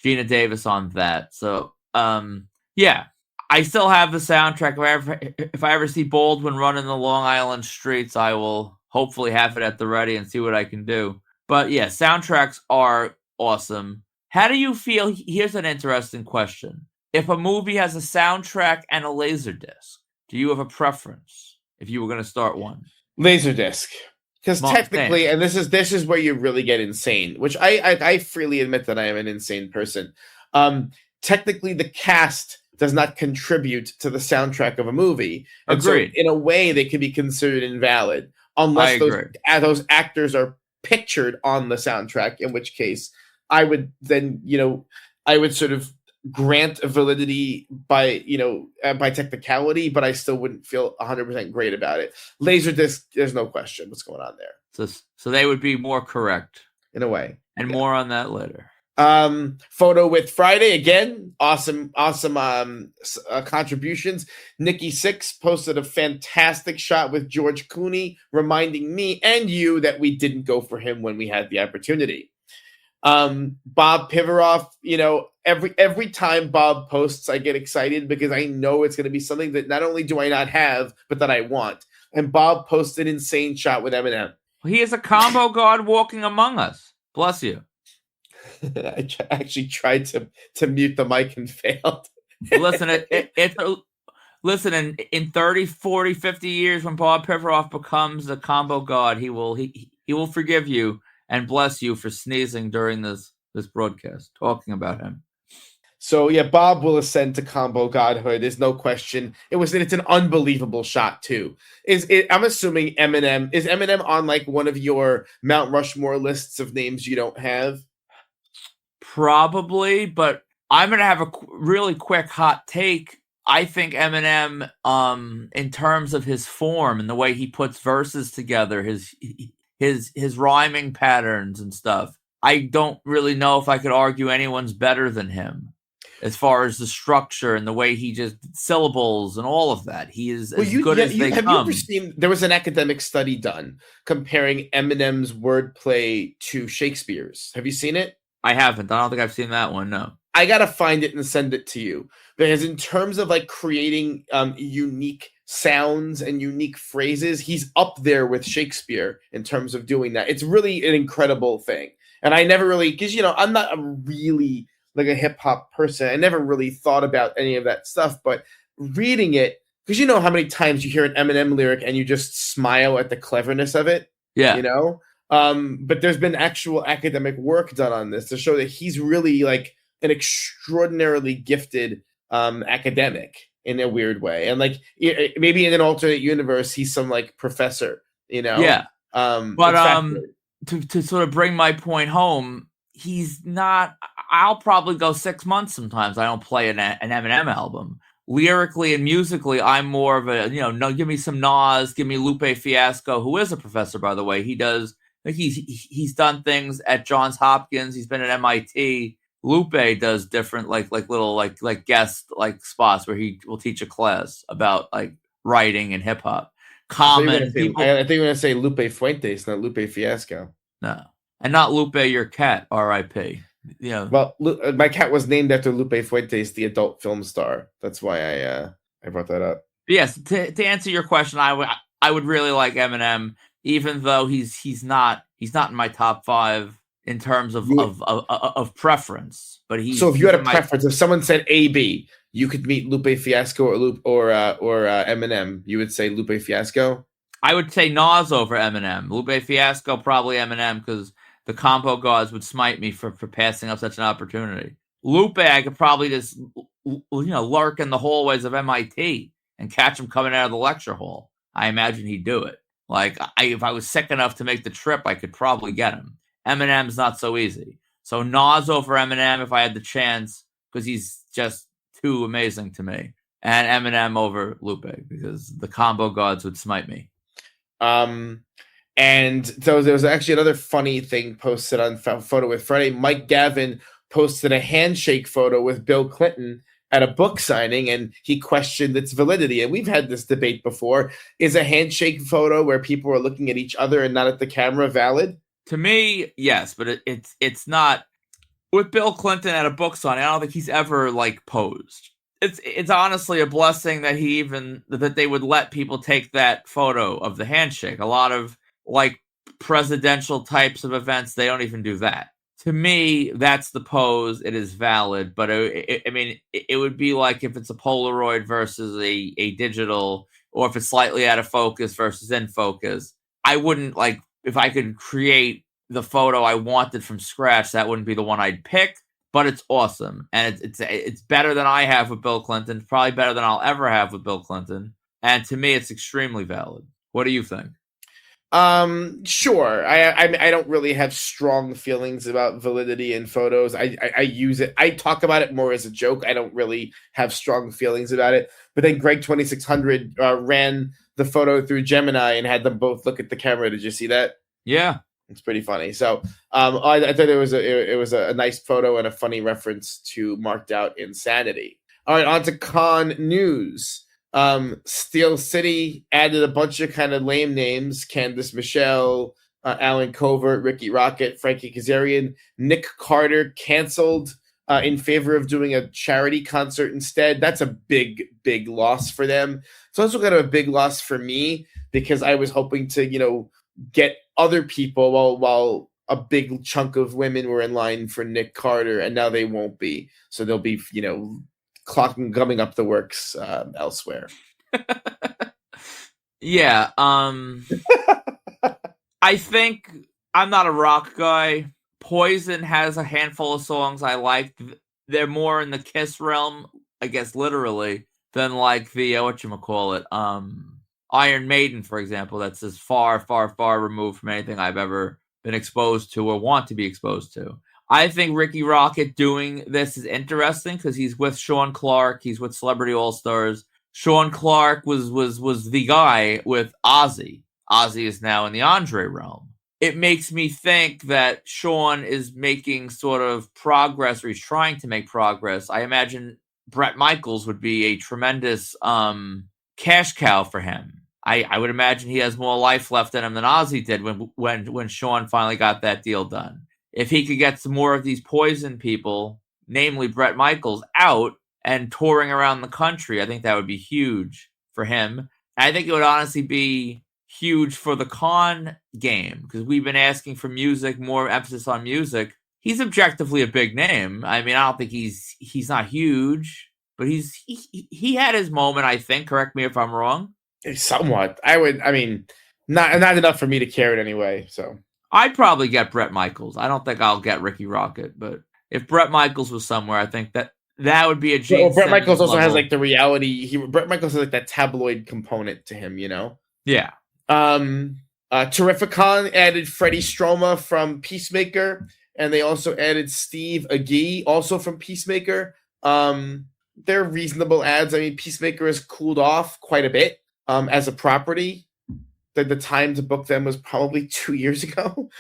Gina Davis on that. So yeah, I still have the soundtrack. If I ever see Baldwin running the Long Island streets, I will hopefully have it at the ready and see what I can do. But yeah, soundtracks are awesome. How do you feel? Here's an interesting question. If a movie has a soundtrack and a Laserdisc, do you have a preference if you were going to start one? Laserdisc. Because technically, and this is where you really get insane, which I freely admit that I am an insane person. Technically, the cast does not contribute to the soundtrack of a movie. And Agreed. So in a way, they could be considered invalid unless those actors are pictured on the soundtrack, in which case I would then, I would sort of grant a validity by technicality, but I still wouldn't feel 100% great about it. Laserdisc, there's no question what's going on there. So they would be more correct in a way, and more on that later. Photo with Friday again. Awesome contributions. Nikki Six posted a fantastic shot with George Clooney, reminding me and you that we didn't go for him when we had the opportunity. Bob Pivaroff, every time Bob posts, I get excited because I know it's going to be something that not only do I not have, but that I want. And Bob posted an insane shot with Eminem. He is a combo god walking among us. Bless you. I actually tried to mute the mic and failed. Listen, in 30, 40, 50 years when Bob Pivaroff becomes a combo god, he will forgive you and bless you for sneezing during this broadcast, talking about him. So yeah, Bob will ascend to combo godhood. There's no question. It's an unbelievable shot too. I'm assuming Eminem is on like one of your Mount Rushmore lists of names you don't have. Probably, but I'm gonna have a really quick hot take. I think Eminem, in terms of his form and the way he puts verses together, his rhyming patterns and stuff, I don't really know if I could argue anyone's better than him as far as the structure and the way he just syllables and all of that. He is as good as they come. Have you ever seen? There was an academic study done comparing Eminem's wordplay to Shakespeare's. Have you seen it? I haven't. I don't think I've seen that one. No. I gotta find it and send it to you, because in terms of like creating unique sounds and unique phrases, he's up there with Shakespeare in terms of doing that. It's really an incredible thing. And I never really, because I'm not really like a hip hop person. I never really thought about any of that stuff, but reading it, because you know how many times you hear an Eminem lyric and you just smile at the cleverness of it. Yeah. But there's been actual academic work done on this to show that he's really like an extraordinarily gifted academic in a weird way. And like maybe in an alternate universe, he's some like professor, Yeah. But to sort of bring my point home, he's not. I'll probably go 6 months sometimes. I don't play an Eminem album. Lyrically and musically, I'm more of a, no, give me some Nas, give me Lupe Fiasco, who is a professor, by the way. He does, like he's done things at Johns Hopkins. He's been at MIT. Lupe does different, like little, like guest, like spots where he will teach a class about like writing and hip hop. Common people. I think we're going to say Lupe Fuentes, not Lupe Fiasco. No. And not Lupe, your cat, R.I.P. Well, my cat was named after Lupe Fuentes, the adult film star. That's why I brought that up. Yes, to answer your question, I would really like Eminem, even though he's not in my top 5 in terms of preference. But so if you had a preference, if someone said A-B, you could meet Lupe Fiasco or Eminem, you would say Lupe Fiasco? I would say Nas over Eminem. Lupe Fiasco, probably Eminem, because the combo gods would smite me for passing up such an opportunity. Lupe, I could probably just lurk in the hallways of MIT and catch him coming out of the lecture hall. I imagine he'd do it. Like, if I was sick enough to make the trip, I could probably get him. Eminem's not so easy. So Nas over Eminem if I had the chance, because he's just too amazing to me. And Eminem over Lupe, because the combo gods would smite me. And so there was actually another funny thing posted on Photo with Friday. Mike Gavin posted a handshake photo with Bill Clinton at a book signing, and he questioned its validity. And we've had this debate before. Is a handshake photo where people are looking at each other and not at the camera valid? To me, yes, but it's not. With Bill Clinton at a book signing, I don't think he's ever like posed. It's honestly a blessing that that they would let people take that photo of the handshake. A lot of like presidential types of events, they don't even do that. To me, that's the pose. It is valid, but it would be like if it's a Polaroid versus a digital, or if it's slightly out of focus versus in focus. I wouldn't like, if I could create the photo I wanted from scratch, that wouldn't be the one I'd pick. But it's awesome, and it's better than I have with Bill Clinton. Probably better than I'll ever have with Bill Clinton. And to me, it's extremely valid. What do you think? Sure. I don't really have strong feelings about validity in photos. I use it. I talk about it more as a joke. I don't really have strong feelings about it. But then Greg 2600 ran the photo through Gemini and had them both look at the camera. Did you see that? Yeah. It's pretty funny. So I thought it was a nice photo and a funny reference to Marked Out Insanity. All right, on to con news. Steel City added a bunch of kind of lame names: Candice Michelle, Alan Covert, Ricky Rocket, Frankie Kazarian. Nick Carter canceled in favor of doing a charity concert instead. That's a big, big loss for them. It's also kind of a big loss for me because I was hoping to, get other people while a big chunk of women were in line for Nick Carter, and now they won't be. So they'll be, gumming up the works elsewhere. Yeah. I think I'm not a rock guy. Poison has a handful of songs I like. They're more in the Kiss realm, I guess, literally, than like the Iron Maiden, for example. That's as far, far, far removed from anything I've ever been exposed to or want to be exposed to. I think Ricky Rocket doing this is interesting because he's with Sean Clark. He's with Celebrity All Stars. Sean Clark was the guy with Ozzy. Ozzy is now in the Andre realm. It makes me think that Sean is making sort of progress, or he's trying to make progress. I imagine Bret Michaels would be a tremendous cash cow for him. I would imagine he has more life left in him than Ozzy did when Sean finally got that deal done. If he could get some more of these Poison people, namely Bret Michaels, out and touring around the country, I think that would be huge for him. I think it would honestly be huge for the con game because we've been asking for music, more emphasis on music. He's objectively a big name. I mean, I don't think he's not huge, but he had his moment, I think. Correct me if I'm wrong. Somewhat. Not enough for me to care it anyway. So I'd probably get Bret Michaels. I don't think I'll get Ricky Rocket, but if Bret Michaels was somewhere, I think that would be a Gene. Well, Bret Michaels also has like the reality. Bret Michaels has like that tabloid component to him, Yeah. Terrificon added Freddie Stroma from Peacemaker, and they also added Steve Agee, also from Peacemaker. They're reasonable ads. I mean, Peacemaker has cooled off quite a bit as a property. The time to book them was probably 2 years ago,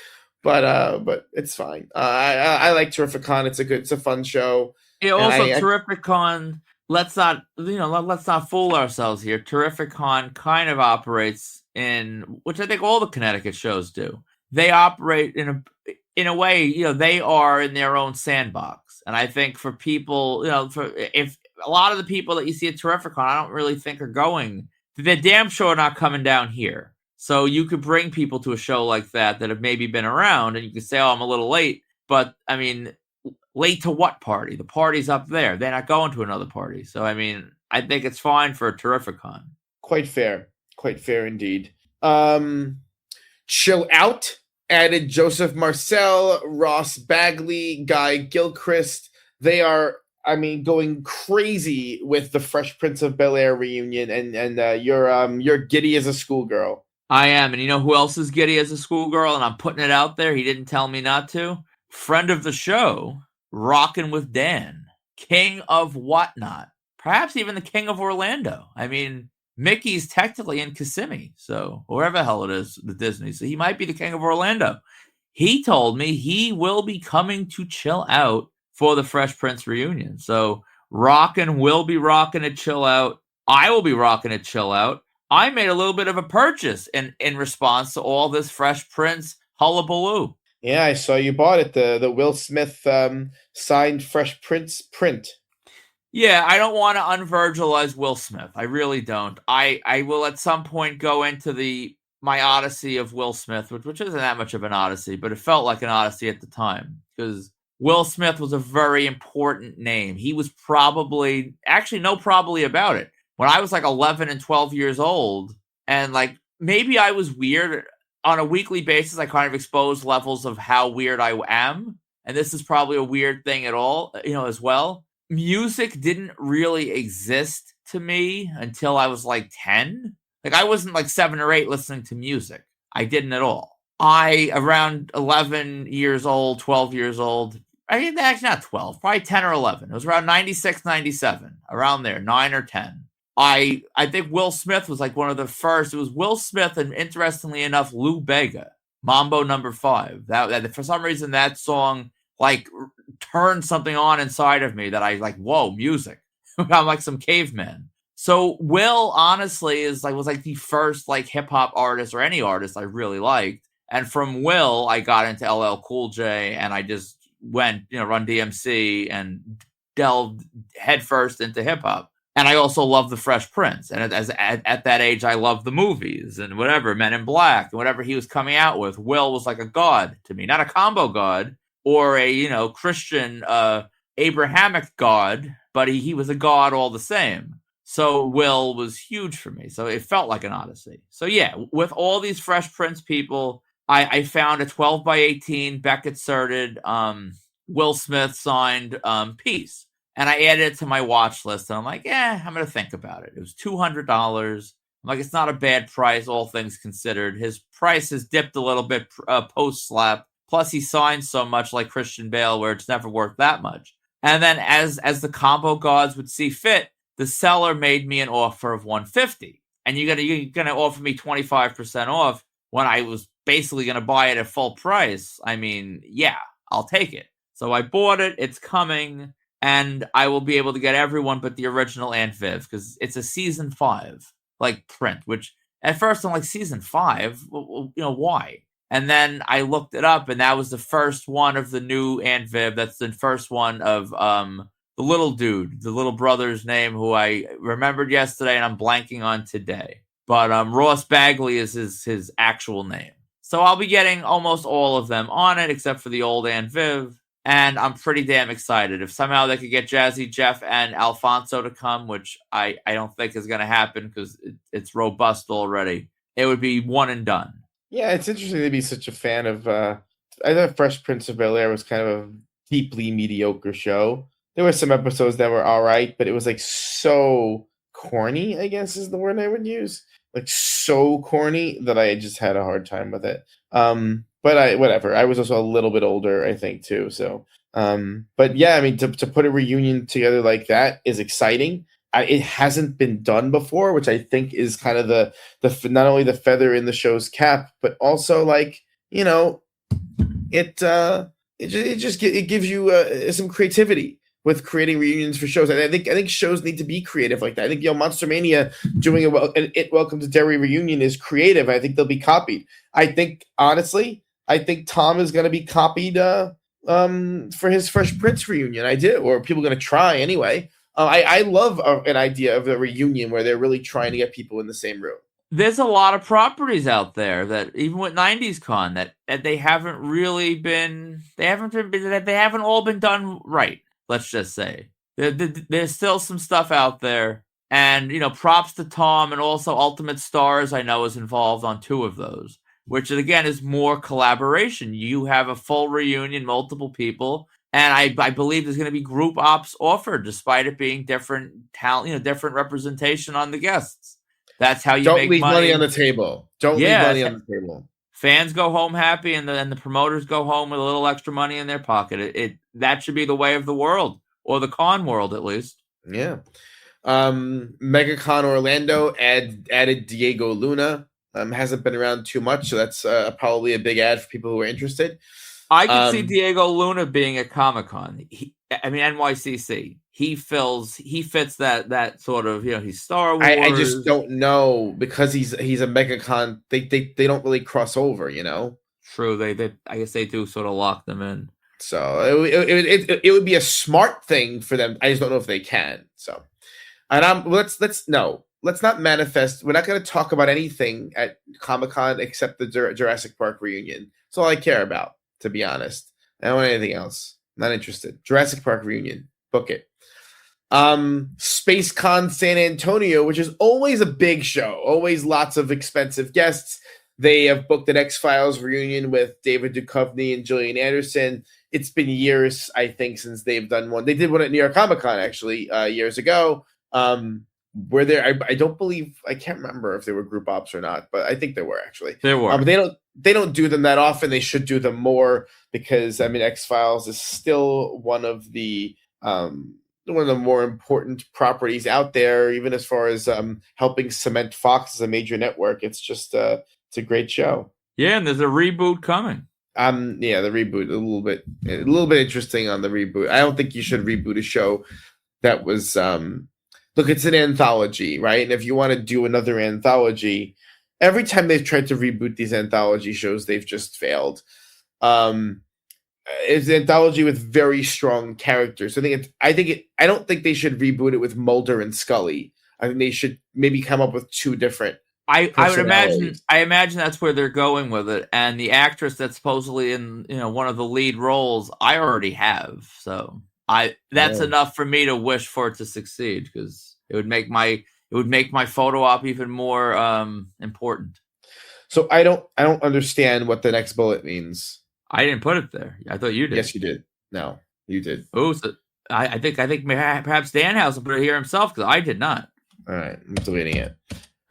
but it's fine. I like Terrificon. It's a fun show. Yeah. Also, Terrificon. Let's not fool ourselves here. Terrificon kind of operates in, which I think all the Connecticut shows do. They operate in a way, they are in their own sandbox. And I think for people, if a lot of the people that you see at Terrificon, I don't really think are going. They're damn sure not coming down here. So you could bring people to a show like that have maybe been around, and you could say, "Oh, I'm a little late," but I mean, late to what party? The party's up there. They're not going to another party. So, I mean, I think it's fine for a Terrificon. Quite fair indeed. Chill Out added Joseph Marcel, Ross Bagley, Guy Gilchrist. They are, going crazy with the Fresh Prince of Bel-Air reunion, and you're giddy as a schoolgirl. I am, and you know who else is giddy as a schoolgirl? And I'm putting it out there. He didn't tell me not to. Friend of the show, Rockin' with Dan, King of Whatnot, perhaps even the King of Orlando. I mean, Mickey's technically in Kissimmee, so wherever the hell it is, the Disney. So he might be the King of Orlando. He told me he will be coming to Chill Out for the Fresh Prince reunion. So Rockin' will be rocking at Chill Out. I will be rocking at Chill Out. I made a little bit of a purchase in response to all this Fresh Prince hullabaloo. Yeah, I saw you bought it, the Will Smith signed Fresh Prince print. Yeah, I don't want to un-Virgilize Will Smith. I really don't. I will at some point go into my odyssey of Will Smith, which isn't that much of an odyssey, but it felt like an odyssey at the time because Will Smith was a very important name. He was probably about it. When I was like 11 and 12 years old, and like maybe I was weird on a weekly basis, I kind of exposed levels of how weird I am. And this is probably a weird thing at all, as well. Music didn't really exist to me until I was like 10. Like I wasn't like 7 or 8 listening to music. I didn't at all. Around 11 years old, 12 years old, actually not 12, probably 10 or 11. It was around 96, 97, around there, 9 or 10. I think Will Smith was like one of the first. It was Will Smith and, interestingly enough, Lou Bega. Mambo Number 5. That for some reason that song like turned something on inside of me that I like. Whoa, music! I'm like some caveman. So Will honestly was like the first like hip hop artist or any artist I really liked, and from Will I got into LL Cool J, and I just went Run DMC and delved headfirst into hip hop. And I also love the Fresh Prince. And at that age, I loved the movies and whatever, Men in Black, and whatever he was coming out with. Will was like a god to me, not a combo god or a, Christian Abrahamic god, but he was a god all the same. So Will was huge for me. So it felt like an odyssey. So yeah, with all these Fresh Prince people, I found a 12 by 18 Beckett Certed, Will Smith signed piece. And I added it to my watch list, and I'm like, I'm going to think about it. It was $200. I'm like, it's not a bad price, all things considered. His price has dipped a little bit post-slap. Plus, he signed so much like Christian Bale, where it's never worth that much. And then as the combo gods would see fit, the seller made me an offer of $150. And you're gonna offer me 25% off when I was basically going to buy it at full price. I mean, yeah, I'll take it. So I bought it. It's coming. And I will be able to get everyone but the original Aunt Viv, because it's a season 5 like print. Which at first I'm like, season 5, why? And then I looked it up, and that was the first one of the new Aunt Viv. That's the first one of the little dude, the little brother's name, who I remembered yesterday, and I'm blanking on today. But Ross Bagley is his actual name. So I'll be getting almost all of them on it, except for the old Aunt Viv. And I'm pretty damn excited. If somehow they could get Jazzy Jeff and Alfonso to come, which I don't think is going to happen because it's robust already, it would be one and done. Yeah, it's interesting to be such a fan of. I thought Fresh Prince of Bel-Air was kind of a deeply mediocre show. There were some episodes that were all right, but it was like so corny, I guess is the word I would use. Like so corny that I just had a hard time with it. But whatever. I was also a little bit older, I think, too. So, but yeah, I mean, to put a reunion together like that is exciting. It hasn't been done before, which I think is kind of the not only the feather in the show's cap, but also like it gives you some creativity with creating reunions for shows. And I think shows need to be creative like that. I think Monster Mania doing it Welcome to Derry reunion is creative. I think they'll be copied. I think honestly, Tom is going to be copied for his Fresh Prince reunion. I do, or people are going to try anyway. I love an idea of a reunion where they're really trying to get people in the same room. There's a lot of properties out there that even with 90s Con that they haven't really been. They haven't all been done right. Let's just say there's still some stuff out there, and props to Tom, and also Ultimate Stars I know is involved on 2 of those, which again is more collaboration. You have a full reunion, multiple people, and I believe there's going to be group ops offered, despite it being different talent, different representation on the guests. That's how you don't make leave money on the table. Don't leave money on the table. Fans go home happy, and the promoters go home with a little extra money in their pocket. That should be the way of the world, or the con world at least. Yeah. MegaCon Orlando added Diego Luna. Hasn't been around too much, so that's probably a big ad for people who are interested. I could see Diego Luna being at Comic-Con. NYCC. He fits that sort of, he's Star Wars. I just don't know, because he's a MegaCon. They don't really cross over, True. They I guess they do sort of lock them in. So it would be a smart thing for them. I just don't know if they can. So, and let's not manifest. We're not going to talk about anything at Comic-Con except the Jurassic Park reunion. That's all I care about, to be honest. I don't want anything else. Not interested. Jurassic Park reunion. Book it. SpaceCon San Antonio, which is always a big show. Always lots of expensive guests. They have booked an X-Files reunion with David Duchovny and Gillian Anderson. It's been years, I think, since they've done one. They did one at New York Comic Con, actually, years ago. Were there? I don't believe. I can't remember if they were group ops or not, but I think they were actually. They were. But they don't do them that often. They should do them more, because X-Files is still one of the more important properties out there, even as far as helping cement Fox as a major network. It's just it's a great show. Yeah, and there's a reboot coming. Yeah, the reboot a little bit interesting on the reboot. I don't think you should reboot a show that was look, it's an anthology, right? And if you want to do another anthology, every time they've tried to reboot these anthology shows, they've just failed. It's an anthology with very strong characters. I don't think they should reboot it with Mulder and Scully. I think they should maybe come up with two different I would imagine that's where they're going with it. And the actress that's supposedly in one of the lead roles, I already have. So that's enough for me to wish for it to succeed, because it would make my photo op even more important. So I don't understand what the next bullet means. I didn't put it there. I thought you did. Yes, you did. No, you did. Oh, so I think perhaps Danhausen put it here himself, because I did not. All right, I'm deleting it.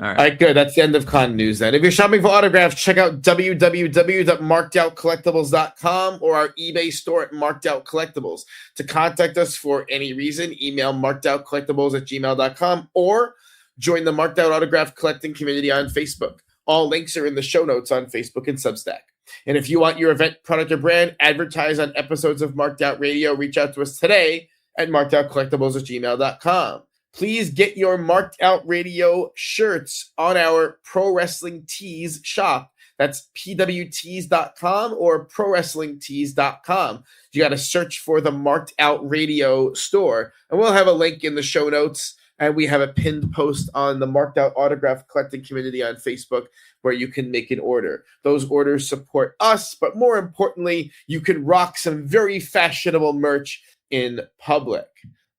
All right, good. That's the end of con news then. If you're shopping for autographs, check out www.markedoutcollectibles.com or our eBay store at Marked Out Collectibles. To contact us for any reason, email markedoutcollectibles@gmail.com or join the Marked Out Autograph Collecting community on Facebook. All links are in the show notes on Facebook and Substack. And if you want your event, product, or brand advertised on episodes of Marked Out Radio, reach out to us today at markedoutcollectibles@gmail.com. Please get your Marked Out Radio shirts on our Pro Wrestling Tees shop. That's pwtees.com or prowrestlingtees.com. You got to search for the Marked Out Radio store. And we'll have a link in the show notes. And we have a pinned post on the Marked Out Autograph Collecting community on Facebook where you can make an order. Those orders support us, but more importantly, you can rock some very fashionable merch in public.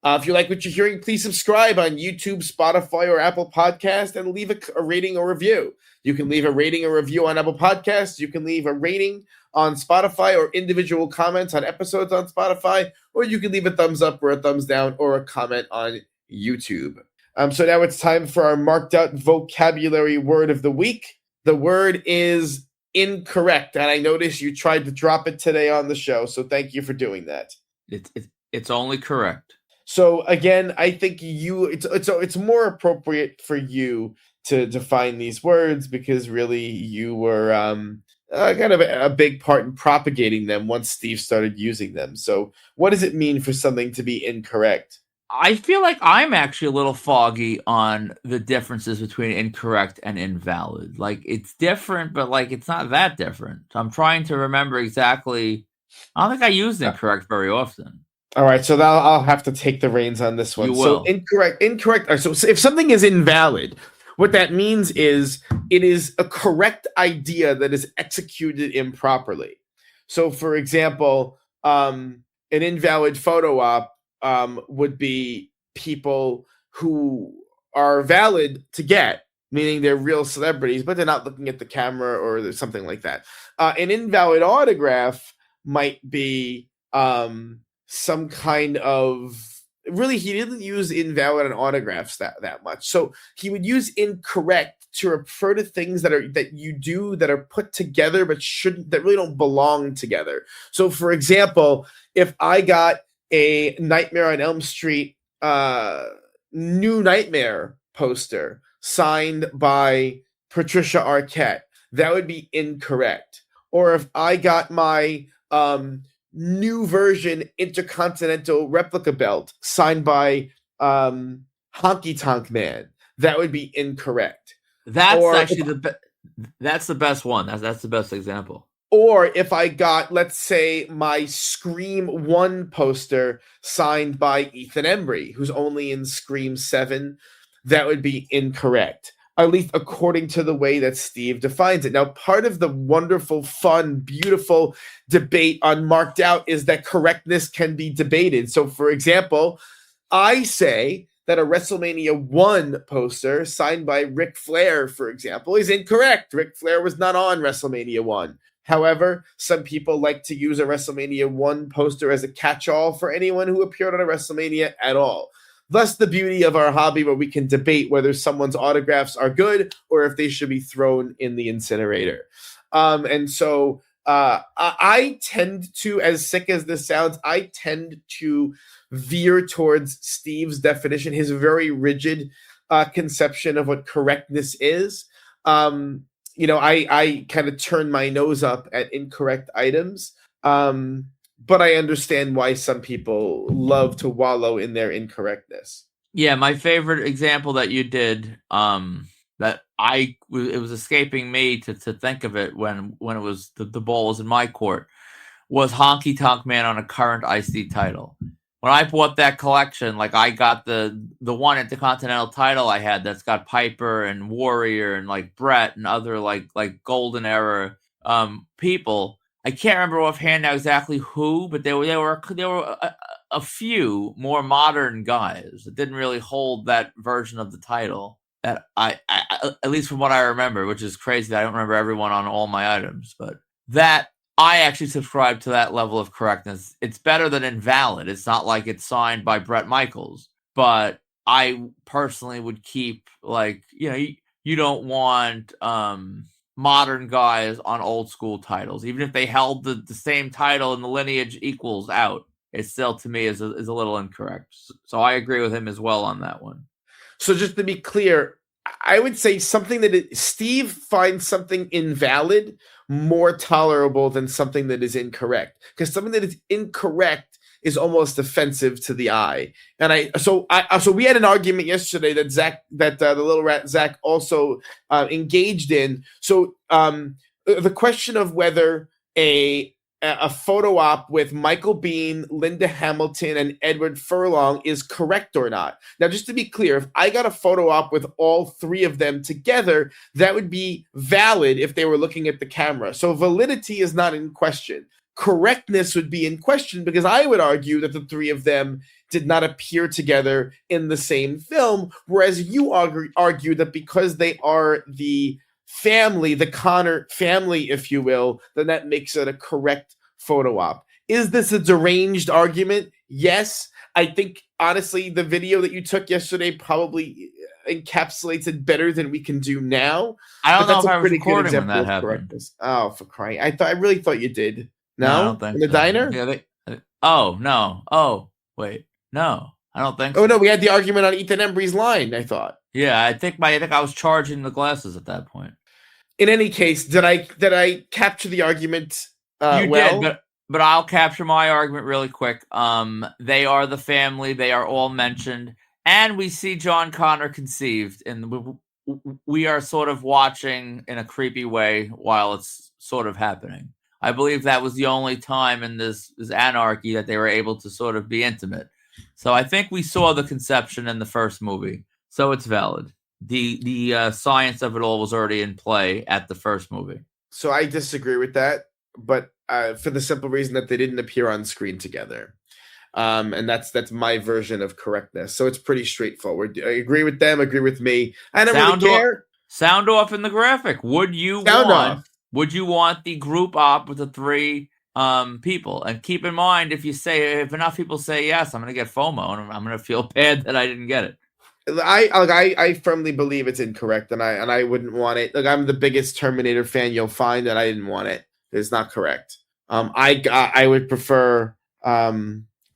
If you like what you're hearing, please subscribe on YouTube, Spotify, or Apple Podcast and leave a rating or review. You can leave a rating or review on Apple Podcasts. You can leave a rating on Spotify or individual comments on episodes on Spotify, or you can leave a thumbs up or a thumbs down or a comment on YouTube. So now it's time for our Marked Out vocabulary word of the week. The word is incorrect, and I noticed you tried to drop it today on the show, so thank you for doing that. It's only correct. So again, I think it's more appropriate for you to define these words, because really you were kind of a big part in propagating them once Steve started using them. So what does it mean for something to be incorrect? I feel like I'm actually a little foggy on the differences between incorrect and invalid. Like, it's different, but like it's not that different. So I'm trying to remember exactly. I don't think I use incorrect very often. All right, so I'll have to take the reins on this one. You will. So incorrect. All right, so if something is invalid, what that means is it is a correct idea that is executed improperly. So, for example, an invalid photo op would be people who are valid to get, meaning they're real celebrities, but they're not looking at the camera or something like that. An invalid autograph might be some kind of, really, he didn't use invalid on autographs that much. So he would use incorrect to refer to things that you do that are put together but that really don't belong together. So for example, if I got a Nightmare on Elm Street New Nightmare poster signed by Patricia Arquette, that would be incorrect. Or if I got my new version Intercontinental replica belt signed by Honky Tonk Man, that would be incorrect. That's that's the best one. That's the best example. Or if I got, let's say, my Scream 1 poster signed by Ethan Embry, who's only in Scream 7, that would be incorrect, at least according to the way that Steve defines it. Now, part of the wonderful, fun, beautiful debate on Marked Out is that correctness can be debated. So, for example, I say that a WrestleMania 1 poster signed by Ric Flair, for example, is incorrect. Ric Flair was not on WrestleMania 1. However, some people like to use a WrestleMania 1 poster as a catch-all for anyone who appeared on a WrestleMania at all. Thus, the beauty of our hobby, where we can debate whether someone's autographs are good or if they should be thrown in the incinerator. And so I tend to, as sick as this sounds, I tend to veer towards Steve's definition, his very rigid conception of what correctness is. I kind of turn my nose up at incorrect items. But I understand why some people love to wallow in their incorrectness. Yeah, my favorite example that you did, that it was escaping me to think of it when it was the ball was in my court, was Honky Tonk Man on a current IC title. When I bought that collection, like I got the one Intercontinental title I had that's got Piper and Warrior and like Brett and other like golden era people. I can't remember offhand now exactly who, but there were a few more modern guys that didn't really hold that version of the title. That I at least from what I remember, which is crazy that I don't remember everyone on all my items, but that I actually subscribe to that level of correctness. It's better than invalid. It's not like it's signed by Bret Michaels, but I personally would keep you don't want modern guys on old school titles, even if they held the same title and the lineage equals out. It still to me is a little incorrect. So I agree with him as well on that one. So just to be clear, I would say something that Steve finds something invalid more tolerable than something that is incorrect, because something that is incorrect is almost offensive to the eye. And so we had an argument yesterday that the little rat Zach also engaged in. So the question of whether a photo op with Michael Biehn, Linda Hamilton, and Edward Furlong is correct or not. Now, just to be clear, if I got a photo op with all three of them together, that would be valid if they were looking at the camera. So validity is not in question. Correctness would be in question, because I would argue that the three of them did not appear together in the same film, whereas you argue that because they are the family, the Connor family, if you will, then that makes it a correct photo op. Is this a deranged argument? Yes. I think, honestly, the video that you took yesterday probably encapsulates it better than we can do now. I don't know if I was recording when that happened. Oh, for crying. I really thought you did. No? I don't think in the so. diner? Yeah, oh, no. Oh, wait. No, I don't think so. Oh, no, we had the argument on Ethan Embry's line, I thought. Yeah, I think I was charging the glasses at that point. In any case, did I capture the argument you well? did, but I'll capture my argument really quick. They are the family. They are all mentioned. And we see John Connor conceived. And we are sort of watching in a creepy way while it's sort of happening. I believe that was the only time in this anarchy that they were able to sort of be intimate. So I think we saw the conception in the first movie. So it's valid. The science of it all was already in play at the first movie. So I disagree with that, but for the simple reason that they didn't appear on screen together. And that's my version of correctness. So it's pretty straightforward. I agree with them, agree with me. I don't really care. Sound off in the graphic. Would you want the group op with the three people? And keep in mind, if enough people say yes, I'm going to get FOMO, and I'm going to feel bad that I didn't get it. I firmly believe it's incorrect, and I wouldn't want it. Like, I'm the biggest Terminator fan you'll find, and I didn't want it. It's not correct. I would prefer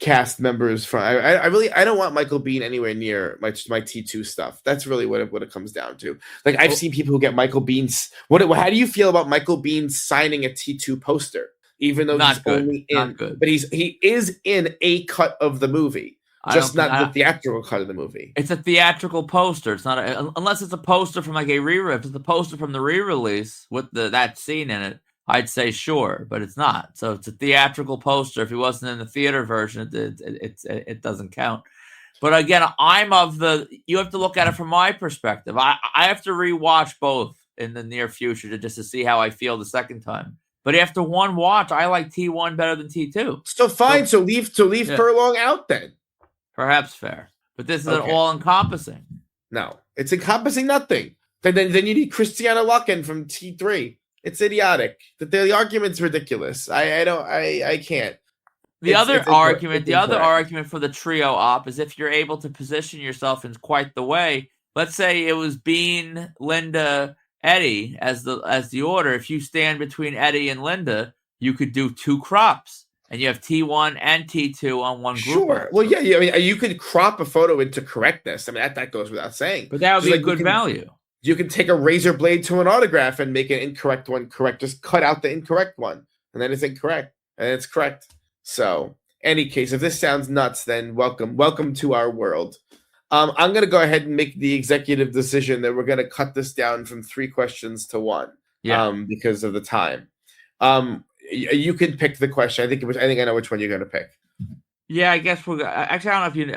cast members from. I don't want Michael Biehn anywhere near my T2 stuff. That's really what it comes down to. Like, I've seen people who get Michael Bihn's. How do you feel about Michael Biehn signing a T2 poster, even though he's only in? Not good. But he is in a cut of the movie. Just not the theatrical cut of the movie. It's a theatrical poster. It's not unless it's a poster from like a re-rip. If it's a poster from the re-release with that scene in it, I'd say sure, but it's not. So it's a theatrical poster. If he wasn't in the theater version, it doesn't count. But again, you have to look at it from my perspective. I have to rewatch both in the near future just to see how I feel the second time. But after one watch, I like T1 better than T2. So fine. So leave Furlong out then. Perhaps fair, but this is an all-encompassing. No, it's encompassing nothing. Then you need Christiana Lucken from T3. It's idiotic. The argument's ridiculous. I can't. The other argument for the trio op is if you're able to position yourself in quite the way. Let's say it was Biehn, Linda, Eddie as the order. If you stand between Eddie and Linda, you could do two crops. And you have T1 and T2 on one group. Sure. Well, yeah. I mean, you could crop a photo into correctness. I mean, that goes without saying. But that would be a good value. You can take a razor blade to an autograph and make an incorrect one correct. Just cut out the incorrect one, and then it's incorrect, and it's correct. So, any case, if this sounds nuts, then welcome to our world. I'm going to go ahead and make the executive decision that we're going to cut this down from 3 questions to 1, because of the time. You can pick the question. I think I know which one you're going to pick. Yeah, I guess actually, I don't know if you.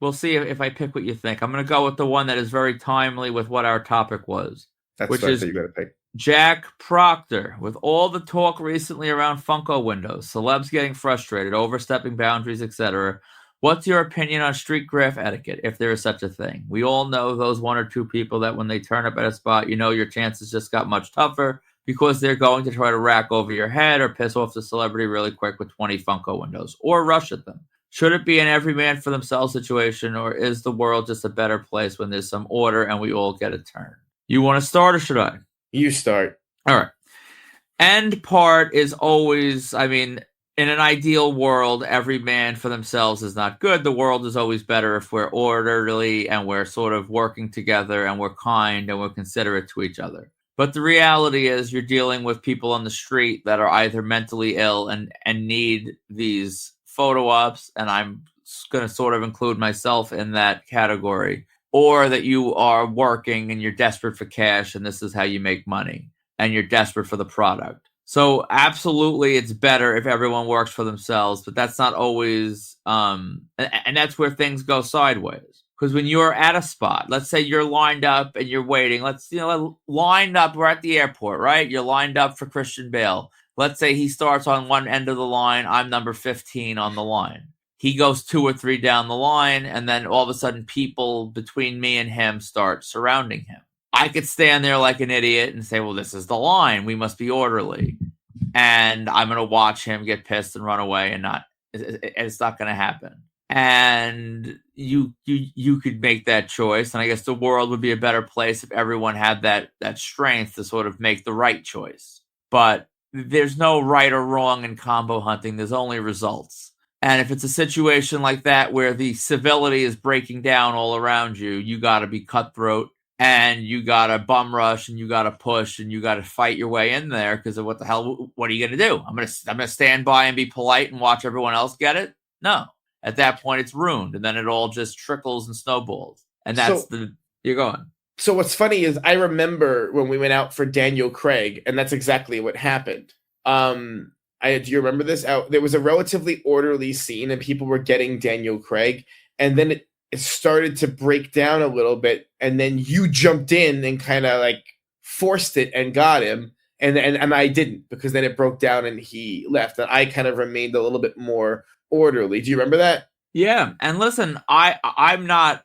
We'll see if I pick what you think. I'm going to go with the one that is very timely with what our topic was. That's what I thought you were going to pick. Jack Proctor. With all the talk recently around Funko windows, celebs getting frustrated, overstepping boundaries, etc., what's your opinion on street graph etiquette, if there is such a thing? We all know those 1 or 2 people that when they turn up at a spot, your chances just got much tougher because they're going to try to rack over your head or piss off the celebrity really quick with 20 Funko windows or rush at them. Should it be an every man for themselves situation, or is the world just a better place when there's some order and we all get a turn? You want to start or should I? You start. All right. End part is always, in an ideal world, every man for themselves is not good. The world is always better if we're orderly and we're sort of working together and we're kind and we're considerate to each other. But the reality is you're dealing with people on the street that are either mentally ill and need these photo ops, and I'm going to sort of include myself in that category, or that you are working and you're desperate for cash and this is how you make money and you're desperate for the product. So absolutely it's better if everyone works for themselves, but that's not always and that's where things go sideways. Because when you're at a spot, let's say you're lined up and you're waiting, lined up, we're at the airport, right? You're lined up for Christian Bale. Let's say he starts on one end of the line. I'm number 15 on the line. He goes 2 or 3 down the line, and then all of a sudden people between me and him start surrounding him. I could stand there like an idiot and say, well, this is the line. We must be orderly. And I'm going to watch him get pissed and run away, and it's not going to happen. And you could make that choice. And I guess the world would be a better place if everyone had that strength to sort of make the right choice. But there's no right or wrong in combo hunting. There's only results. And if it's a situation like that where the civility is breaking down all around you, you got to be cutthroat and you got to bum rush and you got to push and you got to fight your way in there, because what the hell, what are you going to do? I'm going to stand by and be polite and watch everyone else get it? No. At that point, it's ruined, and then it all just trickles and snowballs. And that's you're going. So what's funny is I remember when we went out for Daniel Craig, and that's exactly what happened. Do you remember this? There was a relatively orderly scene, and people were getting Daniel Craig, and then it started to break down a little bit, and then you jumped in and kind of like forced it and got him, and I didn't, because then it broke down and he left, and I kind of remained a little bit more orderly. Do you remember that? Yeah, and listen, I'm not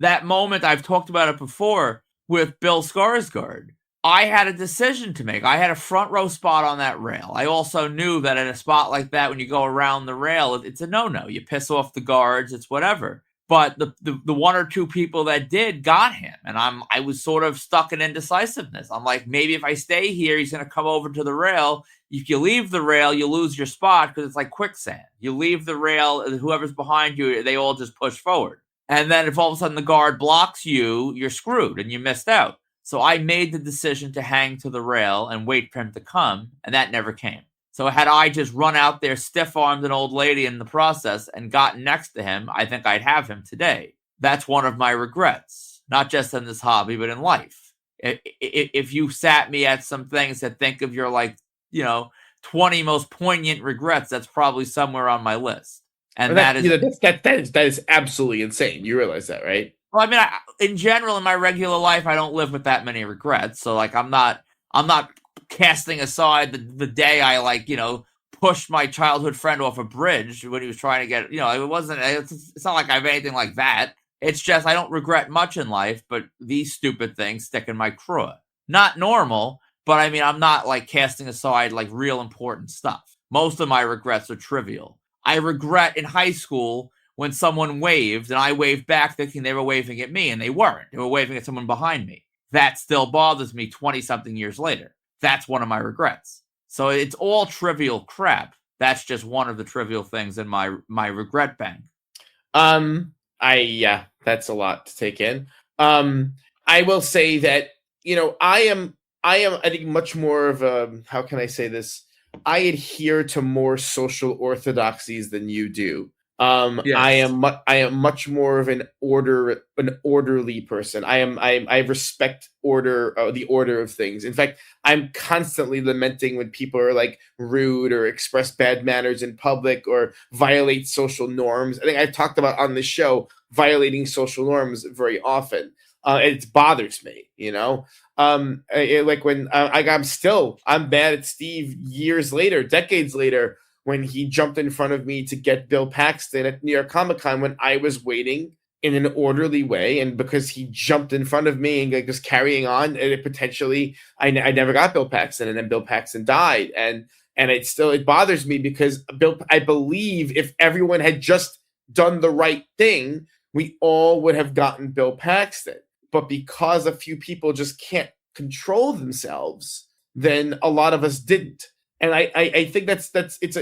that moment, I've talked about it before with Bill Skarsgård. I had a decision to make. I had a front row spot on that rail. I also knew that at a spot like that, when you go around the rail, it's a no-no. You piss off the guards, it's whatever. But the 1 or 2 people that did got him, and I was sort of stuck in indecisiveness. I'm like, maybe if I stay here, he's going to come over to the rail. If you leave the rail, you lose your spot because it's like quicksand. You leave the rail, and whoever's behind you, they all just push forward. And then if all of a sudden the guard blocks you, you're screwed and you missed out. So I made the decision to hang to the rail and wait for him to come, and that never came. So had I just run out there, stiff-armed an old lady in the process and gotten next to him, I think I'd have him today. That's one of my regrets, not just in this hobby, but in life. If you sat me at some things that think of your 20 most poignant regrets, that's probably somewhere on my list. And that is absolutely insane. You realize that, right? Well, in general, in my regular life, I don't live with that many regrets. So, I'm not casting aside the day I pushed my childhood friend off a bridge when he was trying to get, it's not like I have anything like that. It's just I don't regret much in life, but these stupid things stick in my craw. Not normal, but I'm not casting aside real important stuff. Most of my regrets are trivial. I regret in high school when someone waved and I waved back thinking they were waving at me, and they weren't. They were waving at someone behind me. That still bothers me 20-something years later. That's one of my regrets. So it's all trivial crap. That's just one of the trivial things in my regret bank. That's a lot to take in. I will say that, I think much more of a, how can I say this? I adhere to more social orthodoxies than you do. Yes. I am much more of an orderly person. I respect order, the order of things. In fact, I'm constantly lamenting when people are like rude or express bad manners in public or violate social norms. I think I've talked about on the show violating social norms very often. It bothers me, like when I'm mad at Steve years later, decades later, when he jumped in front of me to get Bill Paxton at New York Comic Con when I was waiting in an orderly way, and because he jumped in front of me and like just carrying on, and I never got Bill Paxton, and then Bill Paxton died, and it bothers me because I believe if everyone had just done the right thing, we all would have gotten Bill Paxton. But because a few people just can't control themselves, then a lot of us didn't. And I think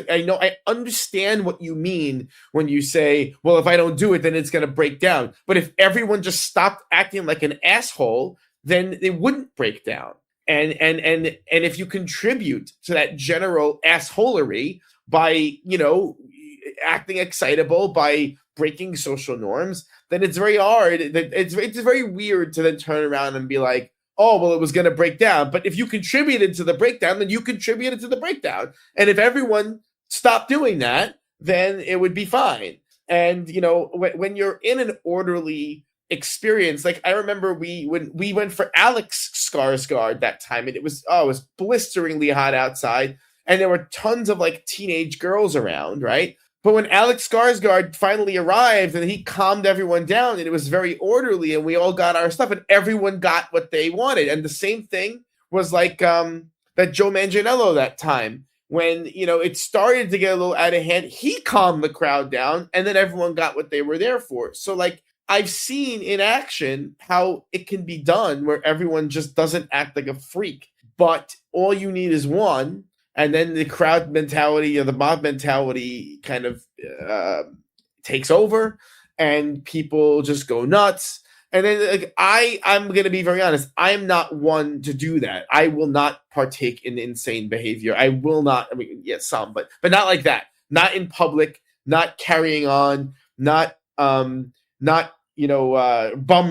I know I understand what you mean when you say, well, if I don't do it, then it's going to break down. But if everyone just stopped acting like an asshole, then it wouldn't break down. And if you contribute to that general assholery by, acting excitable, by breaking social norms, then it's very hard. It's very weird to then turn around and be like, oh, well, it was going to break down. But if you contributed to the breakdown, then you contributed to the breakdown. And if everyone stopped doing that, then it would be fine. And, when you're in an orderly experience, like I remember when we went for Alex Skarsgård that time, and it was blisteringly hot outside, and there were tons of like teenage girls around, right? But when Alex Skarsgård finally arrived and he calmed everyone down, and it was very orderly, and we all got our stuff, and everyone got what they wanted. And the same thing was like that Joe Manganiello that time when it started to get a little out of hand. He calmed the crowd down, and then everyone got what they were there for. So like I've seen in action how it can be done, where everyone just doesn't act like a freak, but all you need is one. And then the crowd mentality or the mob mentality kind of takes over, and people just go nuts. And then like, I'm going to be very honest. I'm not one to do that. I will not partake in insane behavior. I will not. I mean, yes, some, but not like that. Not in public. Not carrying on. Not bum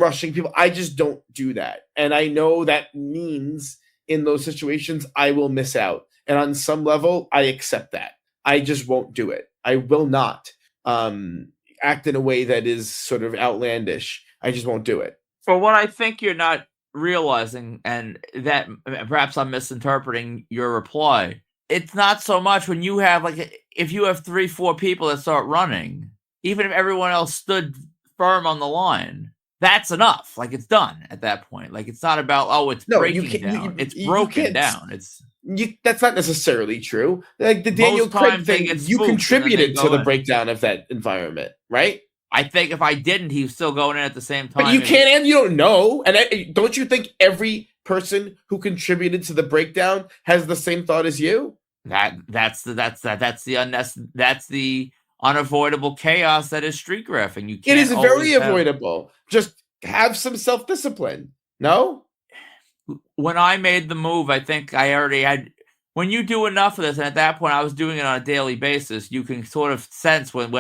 rushing people. I just don't do that. And I know that means in those situations I will miss out. And on some level, I accept that. I just won't do it. I will not act in a way that is sort of outlandish. I just won't do it. For what I think you're not realizing, and that perhaps I'm misinterpreting your reply, it's not so much when you have, like, if you have 3-4 people that start running, even if everyone else stood firm on the line, that's enough. Like, it's done at that point. Like, it's not about, it's breaking down. It's broken down. That's not necessarily true. Like the Daniel Craig thing, you contributed to the breakdown of that environment, right? I think if I didn't, he was still going in at the same time. But you can't, and you don't know. And don't you think every person who contributed to the breakdown has the same thought as you? That's the unavoidable chaos that is street graphing. You can't. It is very avoidable. Just have some self-discipline. No? When I made the move, I think I already had. When you do enough of this, and at that point I was doing it on a daily basis, you can sort of sense when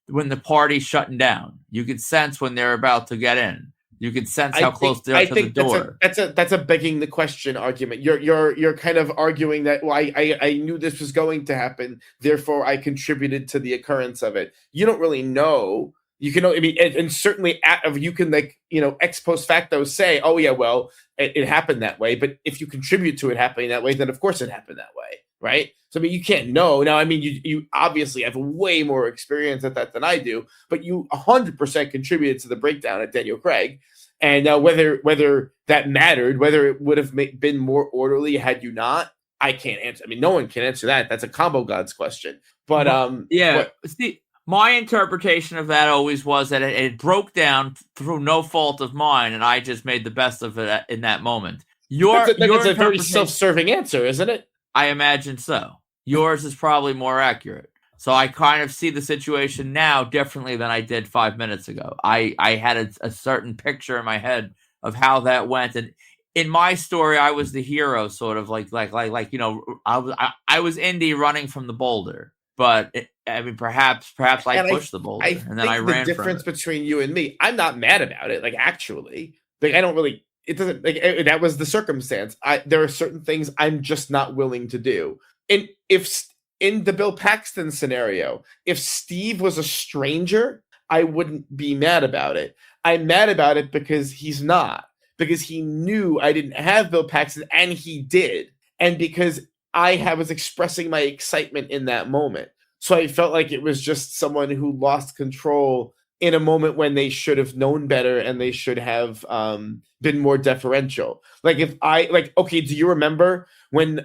the party's shutting down. You can sense when they're about to get in. You can sense how close they are to the door. That's a begging the question argument. You're kind of arguing that, well, I knew this was going to happen, therefore I contributed to the occurrence of it. You don't really know. You can, and certainly you can, like, ex post facto say, oh yeah, well, it happened that way. But if you contribute to it happening that way, then of course it happened that way, right? So you can't know. Now, you obviously have way more experience at that than I do, but you 100% contributed to the breakdown at Daniel Craig. And whether that mattered, whether it would have been more orderly had you not, I can't answer. No one can answer that. That's a combo gods question. But yeah. See, my interpretation of that always was that it broke down through no fault of mine, and I just made the best of it in that moment. That's a very self-serving answer, isn't it? I imagine so. Yours is probably more accurate. So I kind of see the situation now differently than I did 5 minutes ago. I had a certain picture in my head how that went. And in my story, I was the hero, sort of like I was Indy running from the boulder. But perhaps I And pushed the boulder I and then I think ran the from difference it. between you and me, I'm not mad about it. Like, actually, like, I don't really. It doesn't like that was the circumstance. There are certain things I'm just not willing to do. And if in the Bill Paxton scenario, if Steve was a stranger, I wouldn't be mad about it. I'm mad about it because he's not, because he knew I didn't have Bill Paxton and he did, and because was expressing my excitement in that moment. So I felt like it was just someone who lost control in a moment when they should have known better and they should have been more deferential. Like, if I like, okay, do you remember when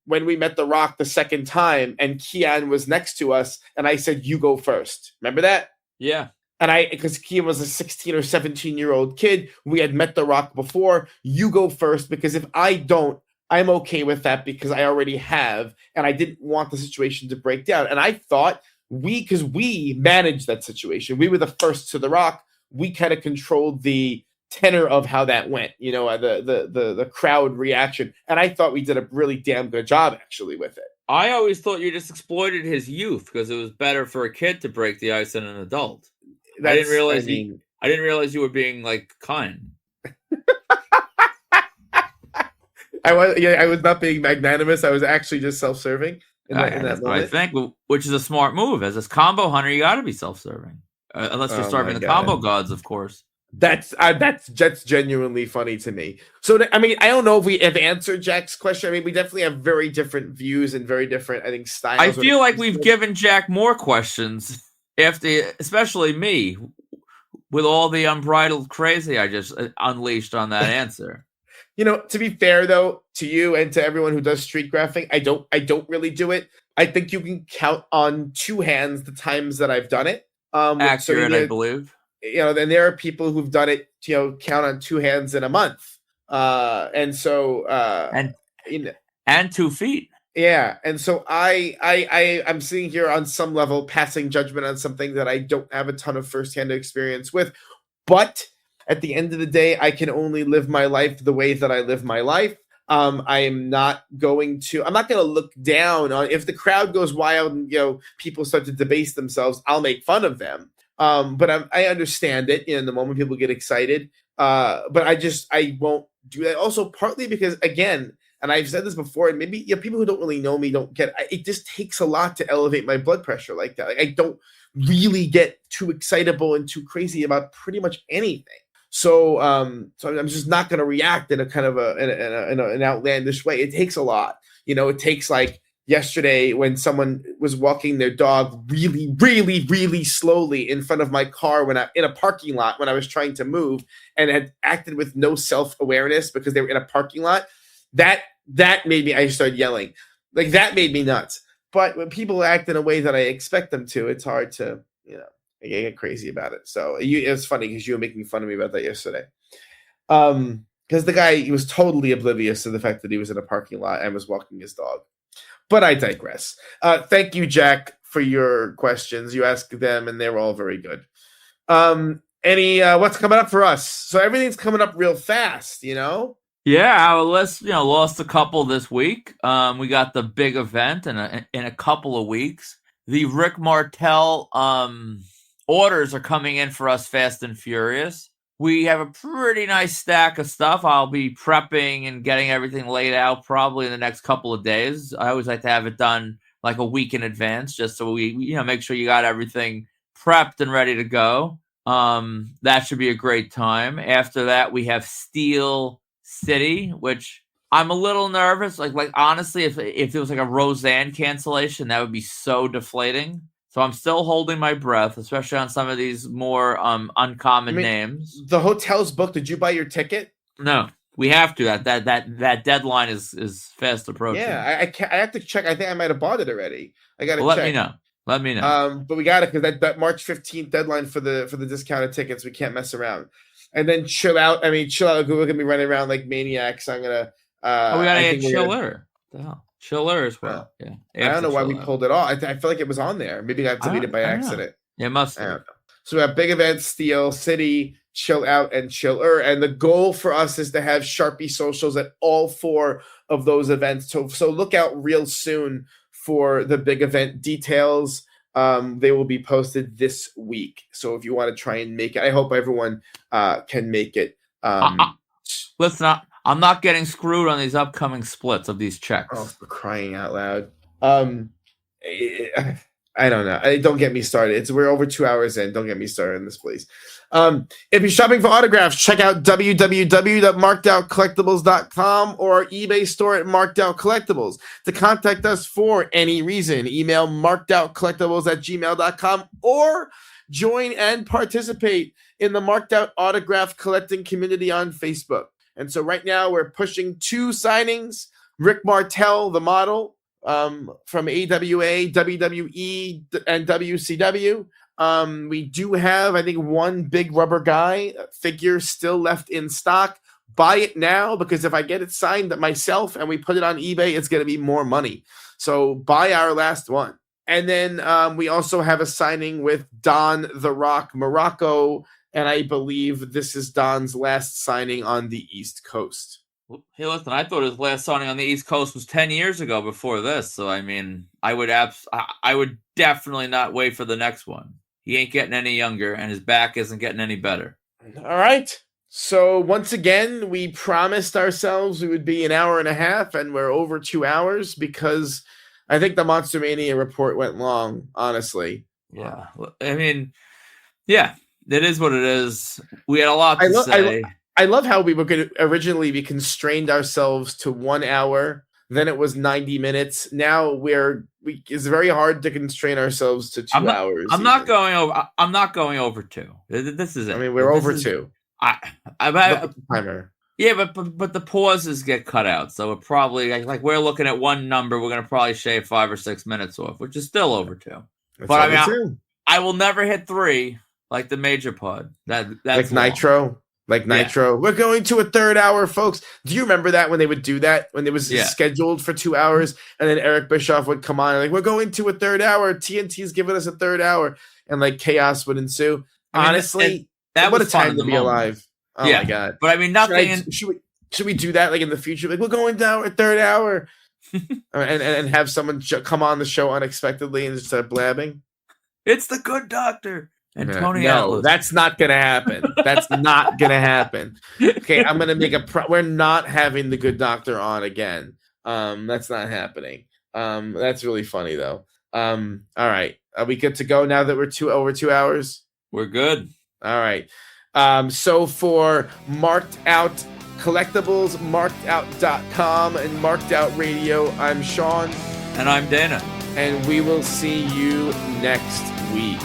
we met The Rock the second time and Keanu was next to us and I said, "You go first"? Remember that? Yeah. And because Keanu was a 16 or 17-year-old kid, we had met The Rock before. You go first, because if I don't, I'm okay with that because I already have, and I didn't want the situation to break down. And I thought because we managed that situation, we were the first to The Rock. We kind of controlled the tenor of how that went, the crowd reaction. And I thought we did a really damn good job actually with it. I always thought you just exploited his youth because it was better for a kid to break the ice than an adult. I didn't realize you were being like kind. I was not being magnanimous. I was actually just self-serving in that moment. I think, which is a smart move. As a combo hunter, you got to be self-serving, unless you're starving the combo gods, of course. That's genuinely funny to me. So I don't know if we have answered Jack's question. I mean, we definitely have very different views and very different, I think, styles. I feel like we've given Jack more questions especially me, with all the unbridled crazy I just unleashed on that answer. To be fair though, to you and to everyone who does street graphing, I don't really do it. I think you can count on two hands the times that I've done it. Accurate, I believe. Then there are people who've done it, count on two hands in a month. And 2 feet. Yeah. And so I'm sitting here on some level passing judgment on something that I don't have a ton of firsthand experience with. But at the end of the day, I can only live my life the way that I live my life. I'm not going to look down on, if the crowd goes wild and, people start to debase themselves, I'll make fun of them. But I understand it in the moment people get excited. But I won't do that. Also, partly because, again, and I've said this before, and maybe people who don't really know me don't get it just takes a lot to elevate my blood pressure like that. Like, I don't really get too excitable and too crazy about pretty much anything. So I'm just not going to react in a kind of an outlandish way. It takes a lot. It takes, like, yesterday when someone was walking their dog really, really, really slowly in front of my car in a parking lot when I was trying to move, and had acted with no self-awareness because they were in a parking lot. That made me, I started yelling. Like, that made me nuts. But when people act in a way that I expect them to, it's hard to, I get crazy about it. So it was funny because you were making fun of me about that yesterday. Because the guy, he was totally oblivious to the fact that he was in a parking lot and was walking his dog. But I digress. Thank you, Jack, for your questions. You asked them, and they were all very good. What's coming up for us? So everything's coming up real fast, Yeah, our list, lost a couple this week. We got the big event in a couple of weeks. The Rick Martel orders are coming in for us fast and furious. We have a pretty nice stack of stuff. I'll be prepping and getting everything laid out probably in the next couple of days. I always like to have it done like a week in advance, just so we make sure you got everything prepped and ready to go. That should be a great time. After that, we have Steel City, which I'm a little nervous. Like honestly, if it was like a Roseanne cancellation, that would be so deflating. So I'm still holding my breath, especially on some of these more uncommon names. The hotel's booked. Did you buy your ticket? No, we have to. That deadline is fast approaching. Yeah, I have to check. I think I might have bought it already. I got to check. Let me know. But we got it because that March 15th deadline for the discounted tickets, we can't mess around. And then Chill Out. Google can be running around like maniacs. I'm gonna. We gotta add Chiller. The hell, Chiller as well. Yeah. I don't know why we pulled it off. I feel like it was on there. Maybe I deleted it by accident. Yeah, it must. I don't know. So we have big events: Steel City, chill out and chiller. And the goal for us is to have Sharpie socials at all 4 of those events. So look out real soon for the big event details. They will be posted this week. So if you want to try and make it, I hope everyone can make it. Listen, I'm not getting screwed on these upcoming splits of these checks. Oh, for crying out loud. I don't know. Don't get me started. We're over 2 hours in. Don't get me started in this, please. If you're shopping for autographs, check out www.markedoutcollectibles.com or our eBay store at Marked Out Collectibles. To contact us for any reason, email markedoutcollectibles@gmail.com or join and participate in the Marked Out autograph collecting community on Facebook. And so right now we're pushing 2 signings. Rick Martel, the model, from AWA, WWE, and WCW. We do have, I think, 1 big rubber guy figure still left in stock. Buy it now, because if I get it signed myself and we put it on eBay, it's going to be more money. So buy our last one. And then we also have a signing with Don the Rock Morocco, and I believe this is Don's last signing on the East Coast. Hey, listen, I thought his last signing on the East Coast was 10 years ago before this. So, I mean, I would definitely not wait for the next one. He ain't getting any younger, and his back isn't getting any better. All right. So, once again, we promised ourselves we would be an hour and a half, and we're over 2 hours because I think the Monster Mania report went long, honestly. Yeah. I mean, yeah, it is what it is. We had a lot to say. I love how we were going to originally be constrained ourselves to 1 hour. Then it was 90 minutes. Now it's very hard to constrain ourselves to 2 hours. I'm not going over 2. This is it. I mean, we're over 2. Timer. Yeah, but the pauses get cut out. So it probably, like we're looking at one number, we're going to probably shave 5 or 6 minutes off, which is still over 2. But I mean, I will never hit 3 like the major pod. That's like Nitro. Like Nitro. Yeah. We're going to a 3rd hour, folks. Do you remember that when they would do that? When it was scheduled for 2 hours, and then Eric Bischoff would come on and like, we're going to a 3rd hour. TNT's giving us a 3rd hour. And like chaos would ensue. Honestly, what a time to be alive. Oh my God. But I mean, nothing. Should we do that like in the future? Like, we're going down a 3rd hour. and have someone come on the show unexpectedly and just start blabbing? It's the Good Doctor. And Tony no, that's not going to happen. That's not going to happen. Okay, I'm going to make we're not having the Good Doctor on again. That's not happening. That's really funny, though. All right. Are we good to go now that we're over 2 hours? We're good. All right. So for Marked Out Collectibles, markedout.com, and Marked Out Radio, I'm Sean. And I'm Dana. And we will see you next week.